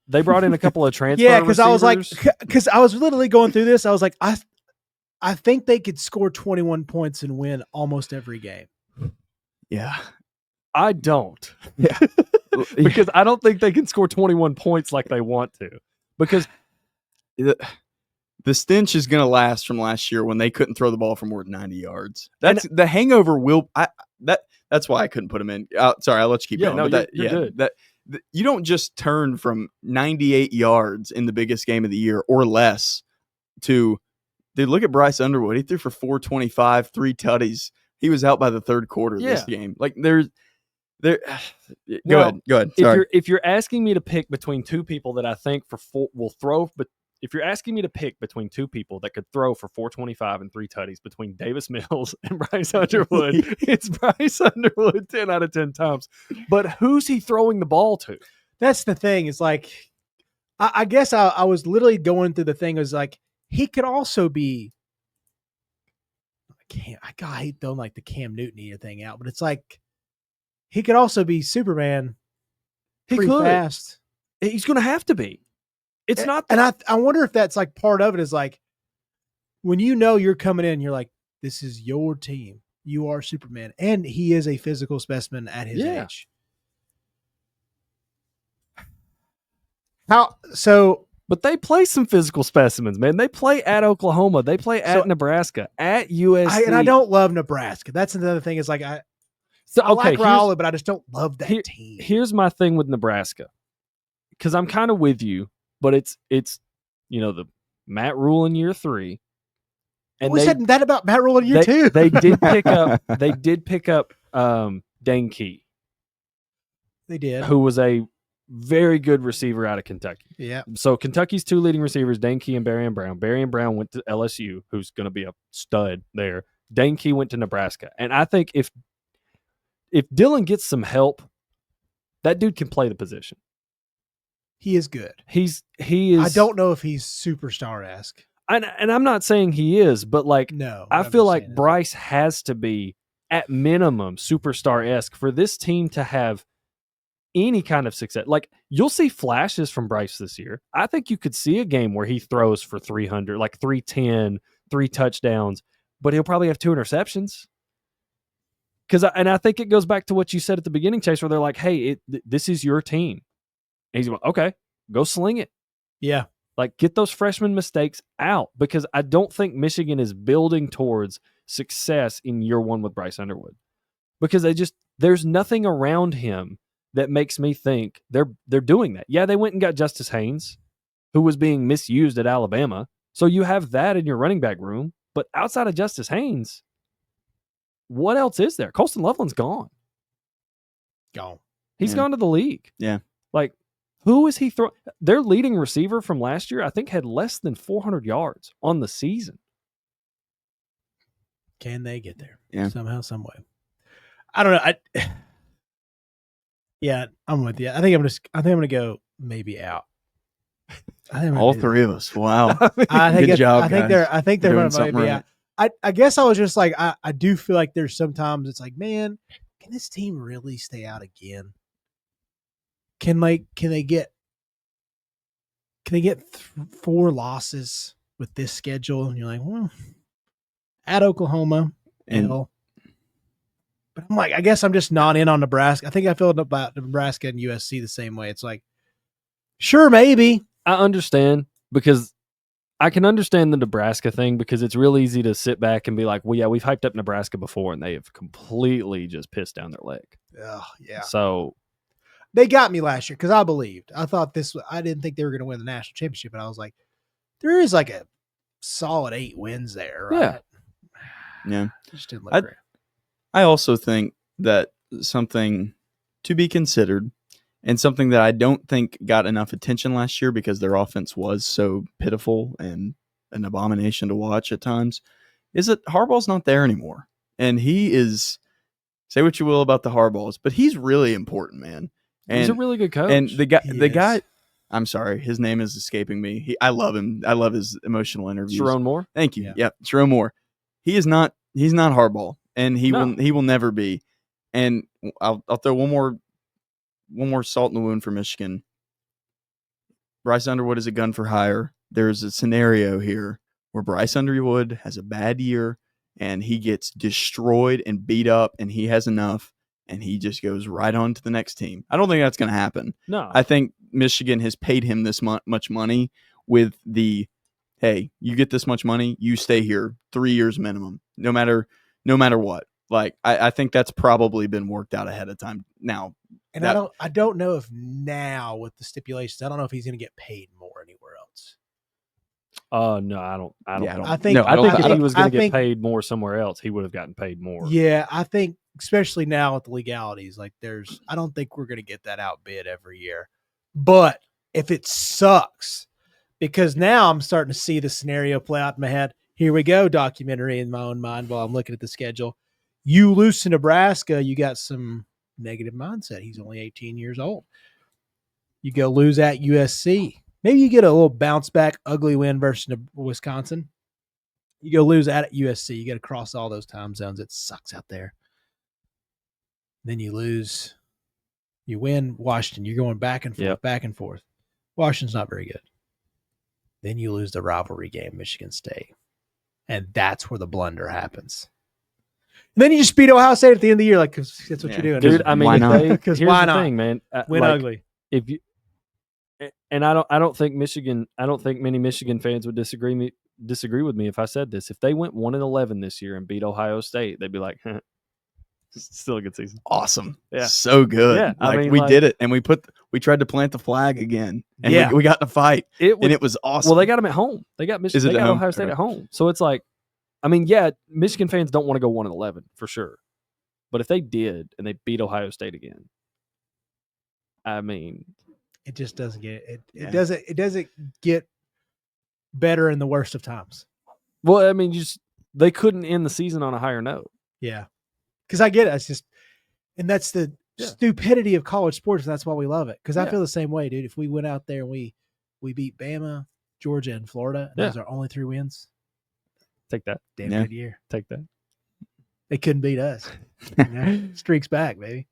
S3: they brought in a couple of transfer
S1: Yeah, because I was like,
S3: receivers.
S1: because I was literally going through this. I was like, I think they could score 21 points and win almost every game.
S2: Yeah.
S3: I don't.
S2: Yeah.
S3: Because I don't think they can score 21 points like they want to. Because
S2: the stench is going to last from last year when they couldn't throw the ball for more than 90 yards. That's the hangover will. That's why I couldn't put them in. Sorry, I'll let you keep going.
S3: No,
S2: but
S3: you're good.
S2: You don't just turn from 98 yards in the biggest game of the year or less to. Dude, look at Bryce Underwood. He threw for 425, 3 tutties. He was out by the third quarter of this game. Like Go ahead. Sorry.
S3: If you're asking me to pick between two people that I think will throw, but if you're asking me to pick between two people that could throw for 425 and 3 tutties between Davis Mills and Bryce Underwood, it's Bryce Underwood 10 out of 10 times. But who's he throwing the ball to?
S1: That's the thing. It's like, I guess I was literally going through the thing. It was like, he could also be, I hate throwing like the Cam Newton thing out, but it's like, he could also be Superman.
S3: He
S1: pretty
S3: could.
S1: fast.
S3: He's going to have to be. It's not.
S1: And I wonder if that's like part of it is like, when you know you're coming in, you're like, this is your team. You are Superman. And he is a physical specimen at his age.
S3: But they play some physical specimens, man. They play at Oklahoma. They play at Nebraska, at USC.
S1: And I don't love Nebraska. That's another thing. Is like I like Rowley, but I just don't love that team.
S3: Here's my thing with Nebraska, because I'm kind of with you, but it's the Matt Rule in year 3.
S1: And we said that about Matt Rule in year 2.
S3: They did pick up Dane Key.
S1: They did.
S3: Who was a very good receiver out of Kentucky.
S1: Yeah.
S3: So Kentucky's 2 leading receivers, Dane Key and Berrien Brown. Berrien Brown went to LSU, who's going to be a stud there. Dane Key went to Nebraska. And I think if Dylan gets some help, that dude can play the position.
S1: He is good.
S3: He is.
S1: I don't know if he's superstar-esque.
S3: And I'm not saying he is, but like,
S1: no,
S3: I feel like Bryce has to be at minimum superstar-esque for this team to have any kind of success. Like, you'll see flashes from Bryce this year. I think you could see a game where he throws for 300, like 310, 3 touchdowns, but he'll probably have 2 interceptions. I think it goes back to what you said at the beginning, Chase, where they're like, hey, this is your team. And he's like, okay, go sling it.
S1: Yeah.
S3: Like, get those freshman mistakes out, because I don't think Michigan is building towards success in year 1 with Bryce Underwood, because there's nothing around him that makes me think they're doing that. Yeah, they went and got Justice Haynes, who was being misused at Alabama. So you have that in your running back room. But outside of Justice Haynes, what else is there? Colston Loveland's gone. He's gone to the league.
S2: Yeah.
S3: Like, who is he throwing? Their leading receiver from last year, I think, had less than 400 yards on the season.
S1: Can they get there?
S2: Yeah.
S1: Somehow, some way. I don't know. Yeah, I'm with you. I think I'm going to go maybe out.
S2: All 3 of us. Wow.
S1: Good
S2: job.
S1: I think they're going to maybe
S2: right.
S1: out. I guess I was just like, I do feel like there's sometimes it's like, man, can this team really stay out again? Can they get 4 losses with this schedule? And you're like, well, at Oklahoma, but I'm like, I guess I'm just not in on Nebraska. I think I feel about Nebraska and USC the same way. It's like, sure, maybe.
S3: I understand, because I can understand the Nebraska thing, because it's real easy to sit back and be like, well, yeah, we've hyped up Nebraska before and they have completely just pissed down their leg.
S1: Oh, yeah.
S3: So
S1: they got me last year because I believed. I thought I didn't think they were going to win the national championship, but I was like, there is like a solid 8 wins there, right?
S2: Yeah.
S1: It just didn't look great.
S2: I also think that something to be considered and something that I don't think got enough attention last year because their offense was so pitiful and an abomination to watch at times is that Harbaugh's not there anymore. And he is, say what you will about the Harbaughs, but he's really important, man. And,
S3: he's a really good coach.
S2: And the guy, I'm sorry, his name is escaping me. I love him. I love his emotional interviews.
S3: Sharon Moore.
S2: Thank you. Yeah, Sharon Moore. He's not Harbaugh, and he will never be. And I'll throw one more salt in the wound for Michigan. Bryce Underwood is a gun for hire. There's a scenario here where Bryce Underwood has a bad year and he gets destroyed and beat up and he has enough and he just goes right on to the next team. I don't think that's going to happen.
S3: No.
S2: I think Michigan has paid him this much money with the, hey, you get this much money, you stay here 3 years minimum, no matter what. Like, I think that's probably been worked out ahead of time. Now,
S1: and I don't know if now with the stipulations, I don't know if he's going to get paid more anywhere else.
S3: No, I don't.
S1: I think
S3: if he was going to get paid more somewhere else, he would have gotten paid more.
S1: Yeah, I think especially now with the legalities, like I don't think we're going to get that outbid every year. But if it sucks, because now I'm starting to see the scenario play out in my head. Here we go, documentary in my own mind while I'm looking at the schedule. You lose to Nebraska, you got some negative mindset. He's only 18 years old. You go lose at USC. Maybe you get a little bounce back, ugly win versus Wisconsin. You go lose at USC. You got to cross all those time zones. It sucks out there. Then you lose. You win Washington. You're going back and forth, back and forth. Washington's not very good. Then you lose the rivalry game, Michigan State. And that's where the blunder happens. And then you just beat Ohio State at the end of the year, like, because that's what you're doing.
S3: Dude, I mean,
S2: why not?
S3: Because here's the thing, man.
S1: Win ugly.
S3: If you, and I don't think many Michigan fans would disagree with me if I said this. If they went 1-11 this year and beat Ohio State, they'd be like, still a good season.
S2: Awesome.
S3: Yeah.
S2: So good.
S3: Yeah.
S2: Like, we did it, and we tried to plant the flag again. And we got in a fight. And it was awesome.
S3: Well, they got them at home. They got Michigan. They got Ohio State at home. So it's like, I mean, yeah, Michigan fans don't want to go 1-11 for sure. But if they did and they beat Ohio State again, I mean,
S1: it just doesn't get it. It doesn't get better in the worst of times.
S3: Well, I mean, they couldn't end the season on a higher note.
S1: Yeah, because I get it. It's just, and that's the stupidity of college sports. And that's why we love it. Because I feel the same way, dude. If we went out there and we beat Bama, Georgia, and Florida, and those are only 3 wins.
S3: Take that.
S1: Damn good year.
S3: Take that.
S1: They couldn't beat us. Streaks back, baby.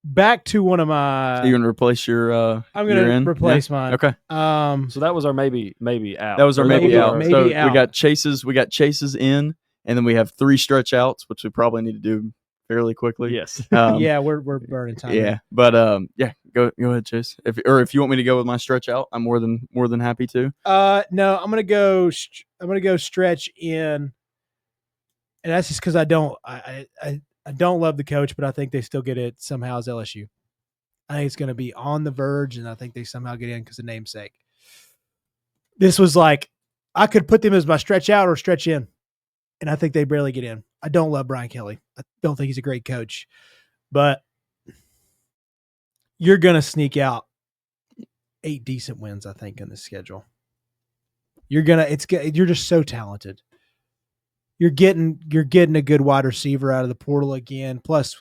S1: Back to one of my.
S2: You're gonna replace your.
S1: I'm gonna replace mine.
S2: Okay.
S3: So that was our maybe out.
S2: That was our maybe out.
S1: Maybe
S2: so
S1: out.
S2: We got chases in, and then we have 3 stretch outs, which we probably need to do fairly quickly.
S3: Yes.
S1: We're burning time.
S2: Yeah, but go ahead, Chase. If you want me to go with my stretch out, I'm more than happy to.
S1: No, I'm gonna go stretch in, and that's just because I don't love the coach, but I think they still get it somehow as LSU. I think it's going to be on the verge, and I think they somehow get in because of namesake. This was like, I could put them as my stretch out or stretch in, and I think they barely get in. I don't love Brian Kelly. I don't think he's a great coach, but you're going to sneak out 8 decent wins, I think, in the schedule. You're just so talented. You're getting a good wide receiver out of the portal again. Plus,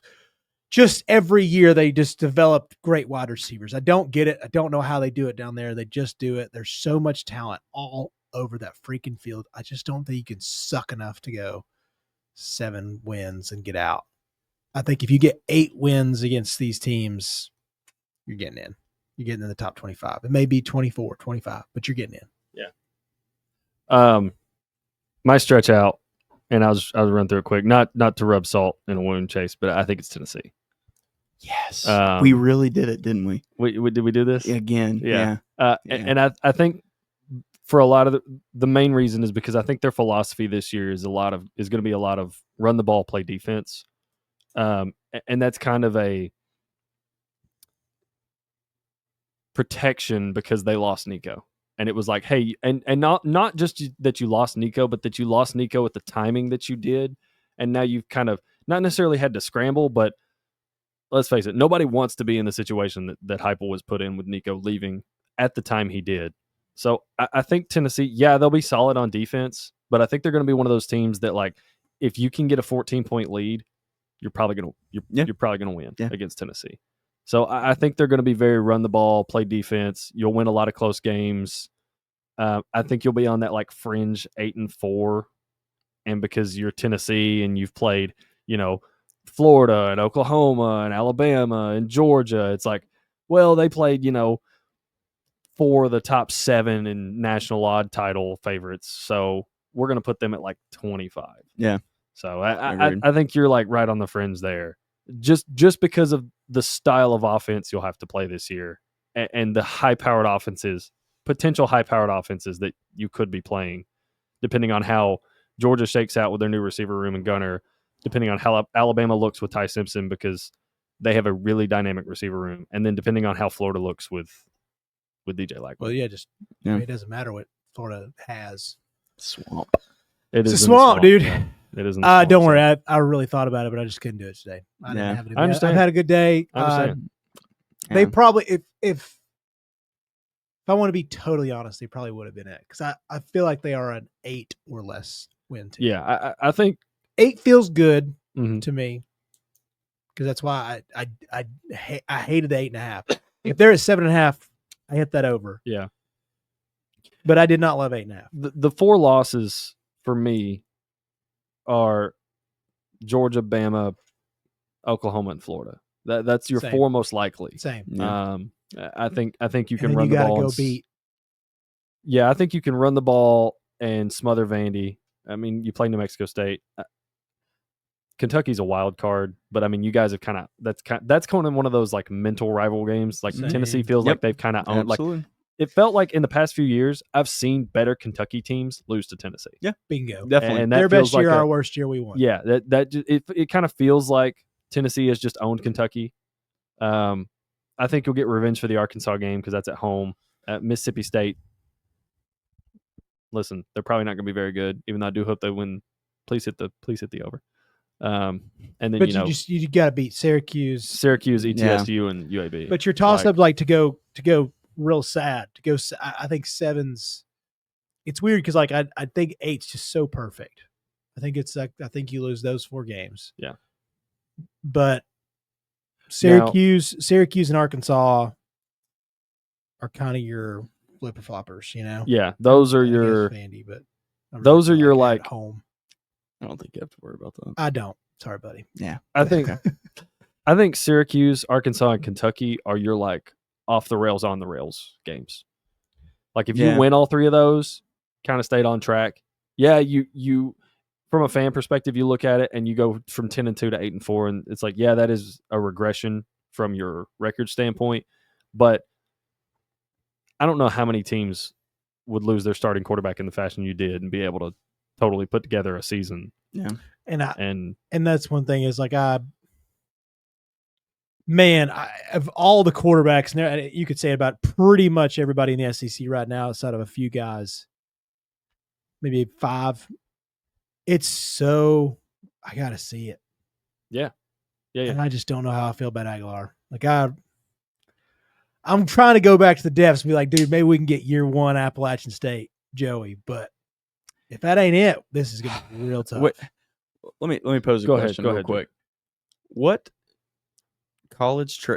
S1: just every year they just develop great wide receivers. I don't get it. I don't know how they do it down there. They just do it. There's so much talent all over that freaking field. I just don't think you can suck enough to go 7 wins and get out. I think if you get 8 wins against these teams, you're getting in. You're getting in the top 25. It may be 24, 25, but you're getting in.
S3: Yeah. My stretch out. And I'll run through it quick. Not to rub salt in a wound, Chase, but I think it's Tennessee.
S2: Yes, we really did it, didn't we?
S3: Did we do this
S2: again? Yeah.
S3: And I think for a lot of the main reason is because I think their philosophy this year is going to be a lot of run the ball, play defense. and that's kind of a protection because they lost Nico. And it was like, hey, and not just that you lost Nico, but that you lost Nico at the timing that you did. And now you've kind of not necessarily had to scramble, but let's face it, nobody wants to be in the situation that Heupel was put in with Nico leaving at the time he did. So I think Tennessee, yeah, they'll be solid on defense, but I think they're going to be one of those teams that, like, if you can get a 14-point lead, you're probably going to win against Tennessee. So I think they're going to be very run the ball, play defense. You'll win a lot of close games. I think you'll be on that like fringe 8-4, and because you're Tennessee and you've played, Florida and Oklahoma and Alabama and Georgia, it's like, well, they played, 4 of the top 7 in national odd title favorites, so we're going to put them at like 25.
S2: Yeah.
S3: So I think you're like right on the fringe there, just because of the style of offense you'll have to play this year and the high-powered offenses, potential high-powered offenses that you could be playing, depending on how Georgia shakes out with their new receiver room and gunner, depending on how Alabama looks with Ty Simpson because they have a really dynamic receiver room, and then depending on how Florida looks with DJ Lackman.
S1: Well, yeah, I mean, it doesn't matter what Florida has.
S2: Swamp.
S1: It's a swamp, dude.
S3: Yeah. It is.
S1: Don't worry. I really thought about it, but I just couldn't do it today. I didn't have it.
S3: I understand.
S1: I've had a good day.
S3: I understand.
S1: They probably, if I want to be totally honest, they probably would have been it because I feel like they are an 8 or less win team.
S3: Yeah, I think
S1: 8 feels good to me because that's why I hated the 8.5. If they're at 7.5, I hit that over.
S3: Yeah,
S1: but I did not love 8.5.
S3: The 4 losses for me are Georgia, Bama, Oklahoma, and Florida. That's your 4 most likely.
S1: Same.
S3: Yeah. I think you can run
S1: the ball.
S3: You
S1: gotta go beat.
S3: Yeah, I think you can run the ball and smother Vandy. I mean, you play New Mexico State. Kentucky's a wild card, but I mean, you guys have kind of that's kind of one of those like mental rival games. Like Tennessee feels like they've kind of owned.
S2: Absolutely.
S3: Like it felt like in the past few years, I've seen better Kentucky teams lose to Tennessee.
S2: Yeah,
S1: bingo,
S2: definitely.
S3: And
S1: their best year, our worst year, we won.
S3: Yeah, it kind of feels like Tennessee has just owned Kentucky. I think you'll get revenge for the Arkansas game because that's at home. Mississippi State. Listen, they're probably not going to be very good, even though I do hope they win. Please hit the over. And then
S1: but you got to beat Syracuse,
S3: ETSU, and UAB.
S1: But your toss up to go real sad to go. I think 7's. It's weird because like I think 8's just so perfect. I think it's like I think you lose those 4 games.
S3: Yeah,
S1: but Syracuse and Arkansas are kind of your flipper floppers,
S3: Yeah, those are your
S1: Vandy, but
S3: those are your like
S1: home.
S2: I don't think you have to worry about that.
S1: I don't. Sorry, buddy.
S2: Yeah,
S3: I think Syracuse, Arkansas, and Kentucky are your like off the rails, on the rails games. Like if you win all 3 of those, kind of stayed on track. Yeah, you from a fan perspective, you look at it and you go from 10-2 to 8-4, and it's like, yeah, that is a regression from your record standpoint. But I don't know how many teams would lose their starting quarterback in the fashion you did and be able to totally put together a season.
S2: Yeah.
S1: And that's one thing is like of all the quarterbacks, and you could say about pretty much everybody in the SEC right now, outside of a few guys, maybe 5. It's so I got to see it.
S3: Yeah.
S1: And I just don't know how I feel about Aguilar. Like I'm trying to go back to the depths and be like, dude, maybe we can get year 1 Appalachian State Joey, but if that ain't it, this is gonna be real tough.
S2: Wait, let me pose a question real quick. What college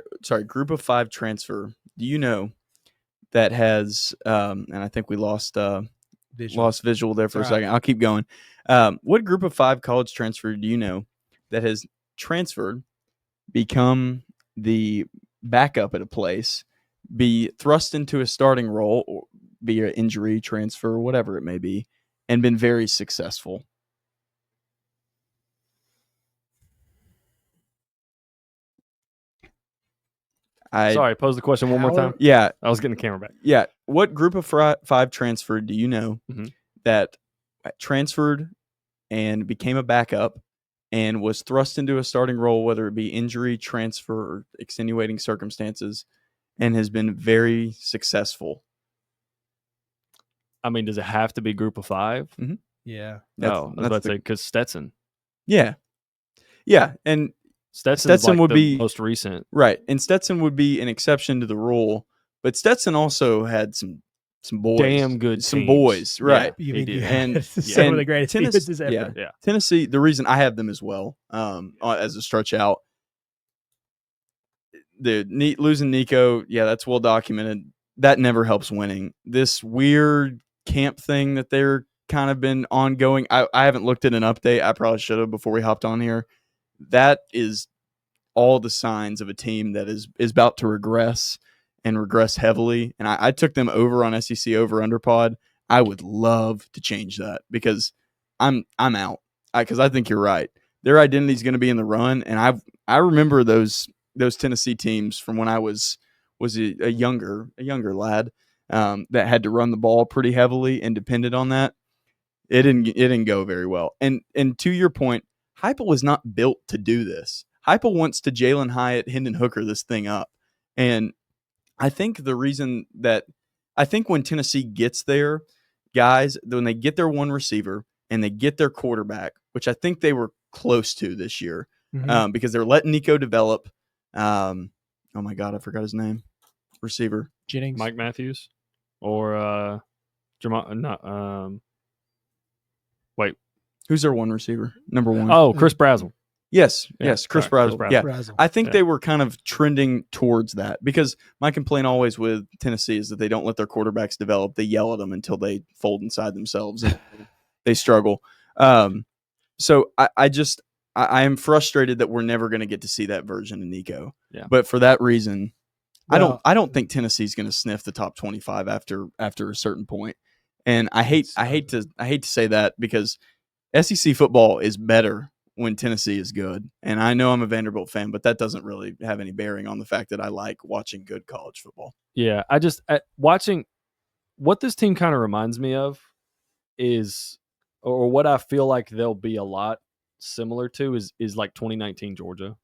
S2: group of 5 transfer do you know that has and I think we lost visual there for a second. I'll keep going. What group of 5 college transfer do you know that has transferred, become the backup at a place, be thrust into a starting role, or be an injury, transfer, whatever it may be, and been very successful?
S3: Sorry, pose the question one more time.
S2: Yeah.
S3: I was getting the camera back.
S2: Yeah. What group of 5 transferred do you know that transferred and became a backup and was thrust into a starting role, whether it be injury, transfer, or extenuating circumstances, and has been very successful.
S3: I mean, does it have to be group of 5?
S1: Yeah.
S3: I was about to say because Stetson.
S2: Yeah, and
S3: Stetson's
S2: Stetson
S3: like
S2: would
S3: the
S2: be
S3: most recent.
S2: right, and Stetson would be an exception to the rule, but Stetson also had some boys,
S3: Damn good
S2: some
S3: teams.
S2: boys, right?
S1: You
S3: He
S1: mean
S3: did.
S2: And
S1: some
S2: and
S1: of the greatest defenses ever.
S3: Yeah.
S2: Tennessee. The reason I have them as well, as a stretch out, losing Nico, yeah, that's well documented. That never helps winning. This weird camp thing that they're kind of been ongoing. I haven't looked at an update. I probably should have before we hopped on here. That is all the signs of a team that is about to regress and regress heavily. And I took them over on SEC over under pod. I would love to change that because I'm out. Because I think you're right. Their identity is going to be in the run, and I remember those Tennessee teams from when I was a younger lad that had to run the ball pretty heavily and depended on that. It didn't go very well. And to your point, Heupel was not built to do this. Heupel wants to Jalen Hyatt, Hendon Hooker this thing up. And I think the reason that when Tennessee gets there, guys, when they get their one receiver and they get their quarterback, which I think they were close to this year, because they're letting Nico develop. Oh my God, I forgot his name. Receiver.
S1: Jennings.
S3: Mike Matthews or wait.
S2: Who's their one receiver? Number one.
S3: Oh, Chris Brazzell.
S2: Yes,
S3: Yeah,
S2: Chris
S3: sorry,
S2: Brazzell.
S3: Chris
S2: Yeah,
S1: Brazzell.
S2: I think
S3: Yeah.
S2: they were kind of trending towards that because my complaint always with Tennessee is that they don't let their quarterbacks develop. They yell at them until they fold inside themselves and they struggle. So I am frustrated that we're never going to get to see that version of Nico.
S3: Yeah.
S2: But for that reason,
S1: Well,
S2: I don't think Tennessee's going to sniff the top 25 after a certain point. And I hate to say that because SEC football is better when Tennessee is good. And I know I'm a Vanderbilt fan, but that doesn't really have any bearing on the fact that I like watching good college football.
S3: Yeah, watching what this team kind of reminds me of is, or what I feel like they'll be a lot similar to is like 2019 Georgia,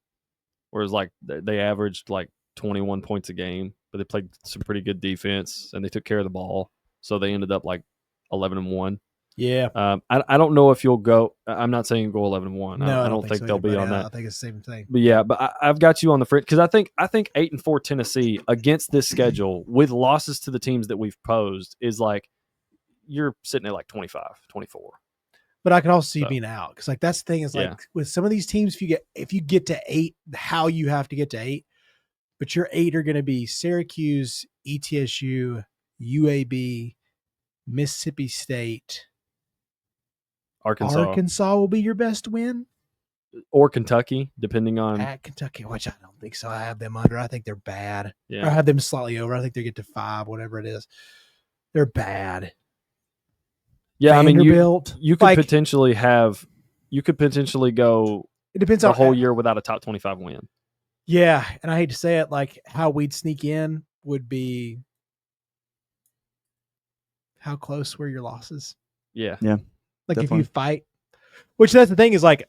S3: whereas like they averaged like 21 points a game, but they played some pretty good defense and they took care of the ball, so they ended up like 11-1.
S1: Yeah.
S3: I don't know if you'll go. I'm not saying go 11-1.
S1: No,
S3: I don't think
S1: so
S3: they'll
S1: either,
S3: be
S1: but
S3: on that.
S1: I think it's the same thing.
S3: But yeah, but I've got you on the fringe because I think 8-4 Tennessee against this schedule with losses to the teams that we've posed is like you're sitting at like 25, 24.
S1: But I can also see
S3: So.
S1: being out because like that's the thing is like
S3: Yeah.
S1: with some of these teams, if you get to 8, how you have to get to 8, but your 8 are going to be Syracuse, ETSU, UAB, Mississippi State, Arkansas will be your best win
S3: or Kentucky, depending on.
S1: at Kentucky, which I don't think so. I have them under. I think they're bad.
S3: Yeah.
S1: I have them slightly over. I think they get to 5, whatever it is. They're bad.
S3: Yeah, I mean
S1: Vanderbilt,
S3: you could potentially go
S1: it depends
S3: the
S1: on
S3: whole year without a top 25 win.
S1: Yeah, and I hate to say it, like how we'd sneak in would be how close were your losses?
S3: Yeah.
S1: Like
S2: Definitely.
S1: if you fight, which that's the thing is like,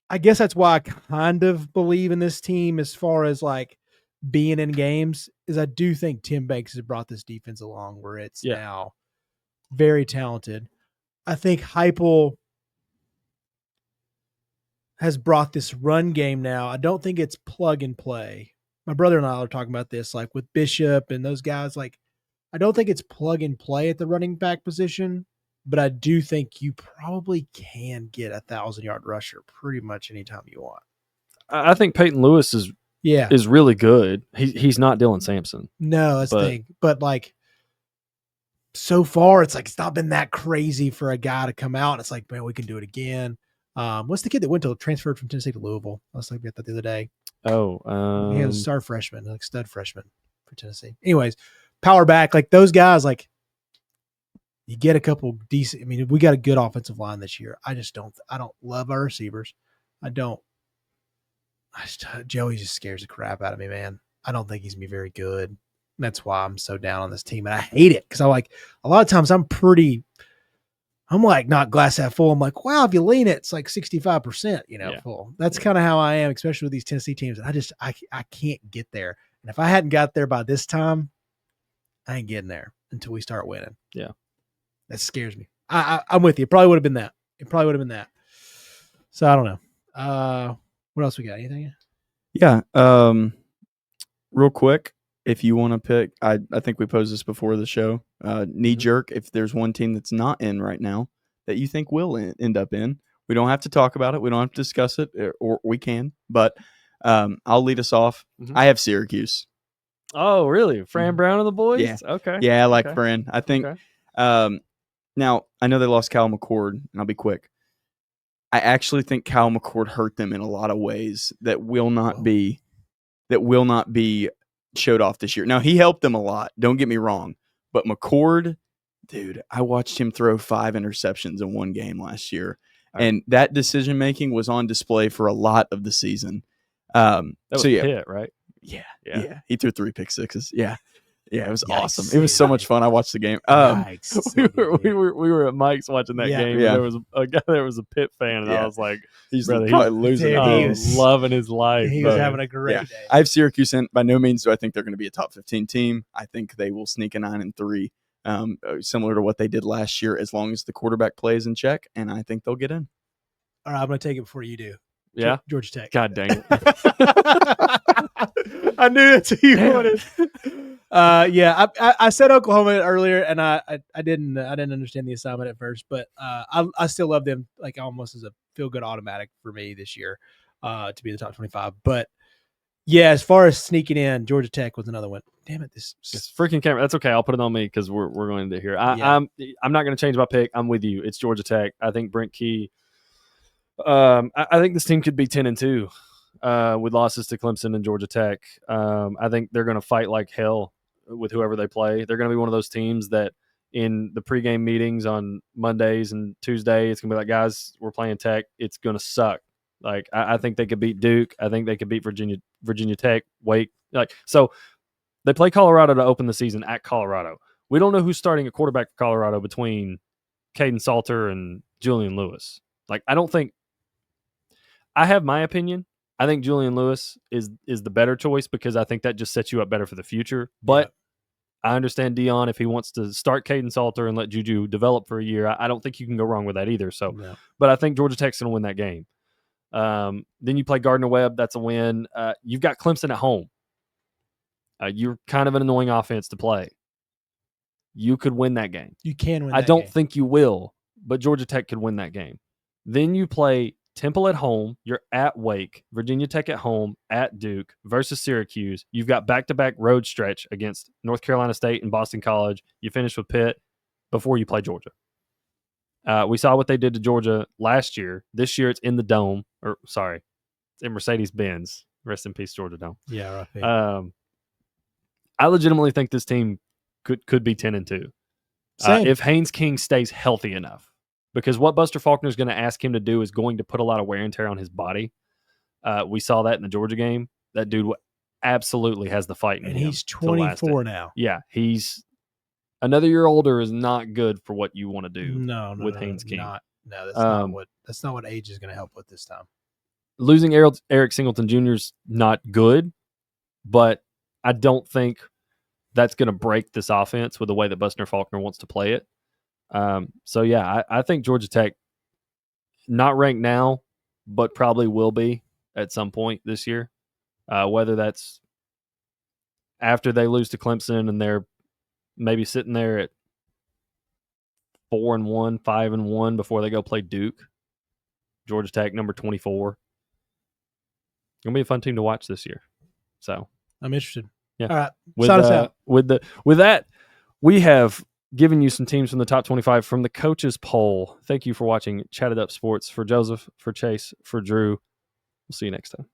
S1: I guess that's why I kind of believe in this team as far as like being in games is I do think Tim Banks has brought this defense along where it's now very talented. I think Heupel has brought this run game now. I don't think it's plug and play. My brother and I are talking about this, like with Bishop and those guys. Like, I don't think it's plug and play at the running back position, but I do think you probably can get a 1,000-yard rusher pretty much anytime you want.
S3: I think Peyton Lewis is really good. He's not Dylan Sampson.
S1: No, that's the thing. But like, so far, it's like it's not been that crazy for a guy to come out. And it's like, man, we can do it again. What's the kid that transferred from Tennessee to Louisville? I was looking at that the other day.
S3: Oh,
S1: he was a star freshman, like stud freshman for Tennessee. Anyways, power back, like those guys, like you get a couple decent. I mean, we got a good offensive line this year. I don't love our receivers. Joey just scares the crap out of me, man. I don't think he's gonna be very good. That's why I'm so down on this team, and I hate it because I like a lot of times I'm pretty I'm like not glass half full. I'm like, wow, if you lean it, it's like 65%,
S3: Yeah.
S1: full. That's kind of how I am, especially with these Tennessee teams. I can't get there. And if I hadn't got there by this time, I ain't getting there until we start winning.
S3: Yeah.
S1: That scares me. I'm with you. It probably would have been that. So I don't know. What else we got? Anything?
S2: Yeah. Real quick, if you want to pick, I think we posed this before the show. Knee jerk. If there's one team that's not in right now that you think will end up in, we don't have to talk about it. We don't have to discuss it, or we can. But I'll lead us off.
S3: Mhm.
S2: I have Syracuse.
S3: Oh, really? Fran Brown and the boys?
S2: Yeah.
S3: Okay.
S2: Yeah, I like
S3: Okay.
S2: Fran. I think.
S3: Okay.
S2: Now I know they lost Cal McCord, and I'll be quick. I actually think Cal McCord hurt them in a lot of ways that will not be showed off this year. Now, he helped them a lot. Don't get me wrong. But McCord, dude, I watched him throw 5 interceptions in one game last year.
S3: All right.
S2: And that decision-making was on display for a lot of the season.
S3: That was Pitt, right?
S2: Yeah. He threw 3 pick sixes. Yeah. Yeah, it was
S1: Yikes.
S2: awesome. It was so much fun. I watched the game.
S3: we were at Mike's watching that game.
S2: Yeah.
S3: And there was a guy there was a Pitt fan, and I was like,
S2: He's
S3: brother,
S2: probably losing.
S1: Dude,
S3: oh,
S1: he was-
S3: loving his life.
S1: He was
S3: bro.
S1: having a great
S2: Yeah.
S1: day.
S2: I have Syracuse in. By no means do I think they're going to be a top 15 team. I think they will sneak a 9-3, similar to what they did last year, as long as the quarterback plays in check, and I think they'll get in.
S1: All right, I'm going to take it before you do.
S3: Yeah.
S1: Georgia Tech.
S3: God dang it.
S1: I knew that's what you wanted. I said Oklahoma earlier, and I didn't understand the assignment at first, but I still love them like almost as a feel good automatic for me this year to be in the top 25. But yeah, as far as sneaking in, Georgia Tech was another one. Damn it, this
S3: It's freaking camera. That's okay. I'll put it on me because we're going to here.
S1: Yeah.
S3: I'm not going to change my pick. I'm with you. It's Georgia Tech. I think Brent Key. I think this team could be 10-2 with losses to Clemson and Georgia Tech. I think they're going to fight like hell with whoever they play. They're going to be one of those teams that in the pregame meetings on Mondays and Tuesday, it's going to be like, guys, we're playing Tech. It's going to suck. Like I think they could beat Duke. I think they could beat Virginia Tech. Wake. So they play Colorado to open the season at Colorado. We don't know who's starting a quarterback for Colorado between Caden Salter and Julian Lewis. Like I don't think. I have my opinion. I think Julian Lewis is the better choice because I think that just sets you up better for the future. But I understand Dion if he wants to start Caden Salter and let Juju develop for a year. I don't think you can go wrong with that either. So, But I think Georgia Tech's going to win that game. Then you play Gardner-Webb. That's a win. You've got Clemson at home. You're kind of an annoying offense to play. You could win that game.
S1: you can win.
S3: I don't think you will, but Georgia Tech could win that game. Then you play Temple at home. You're at Wake. Virginia Tech at home, at Duke versus Syracuse. You've got back-to-back road stretch against North Carolina State and Boston College. You finish with Pitt before you play Georgia. We saw what they did to Georgia last year. This year it's in the Dome. It's in Mercedes-Benz. Rest in peace, Georgia Dome.
S1: Yeah, right.
S3: I legitimately think this team could be 10-2. If Haynes King stays healthy enough. Because what Buster Faulkner is going to ask him to do is going to put a lot of wear and tear on his body. We saw that in the Georgia game. That dude absolutely has the fight in him.
S1: And he's 24 now.
S3: Yeah, he's another year older is not good for what you want to do.
S1: With
S3: Haynes King.
S1: That's not what age is going to help with this time.
S3: Losing Eric Singleton Jr. is not good, but I don't think that's going to break this offense with the way that Buster Faulkner wants to play it. I think Georgia Tech, not ranked now, but probably will be at some point this year. Whether that's after they lose to Clemson and they're maybe sitting there at 4-1, 5-1 before they go play Duke. Georgia Tech, number 24. Gonna be a fun team to watch this year. So
S1: I'm interested.
S3: Yeah.
S1: All right. Sign us out.
S3: With that, we have given you some teams from the top 25 from the coaches poll. Thank you for watching Chatt It Up Sports. For Joseph, for Chase, for Drew. We'll see you next time.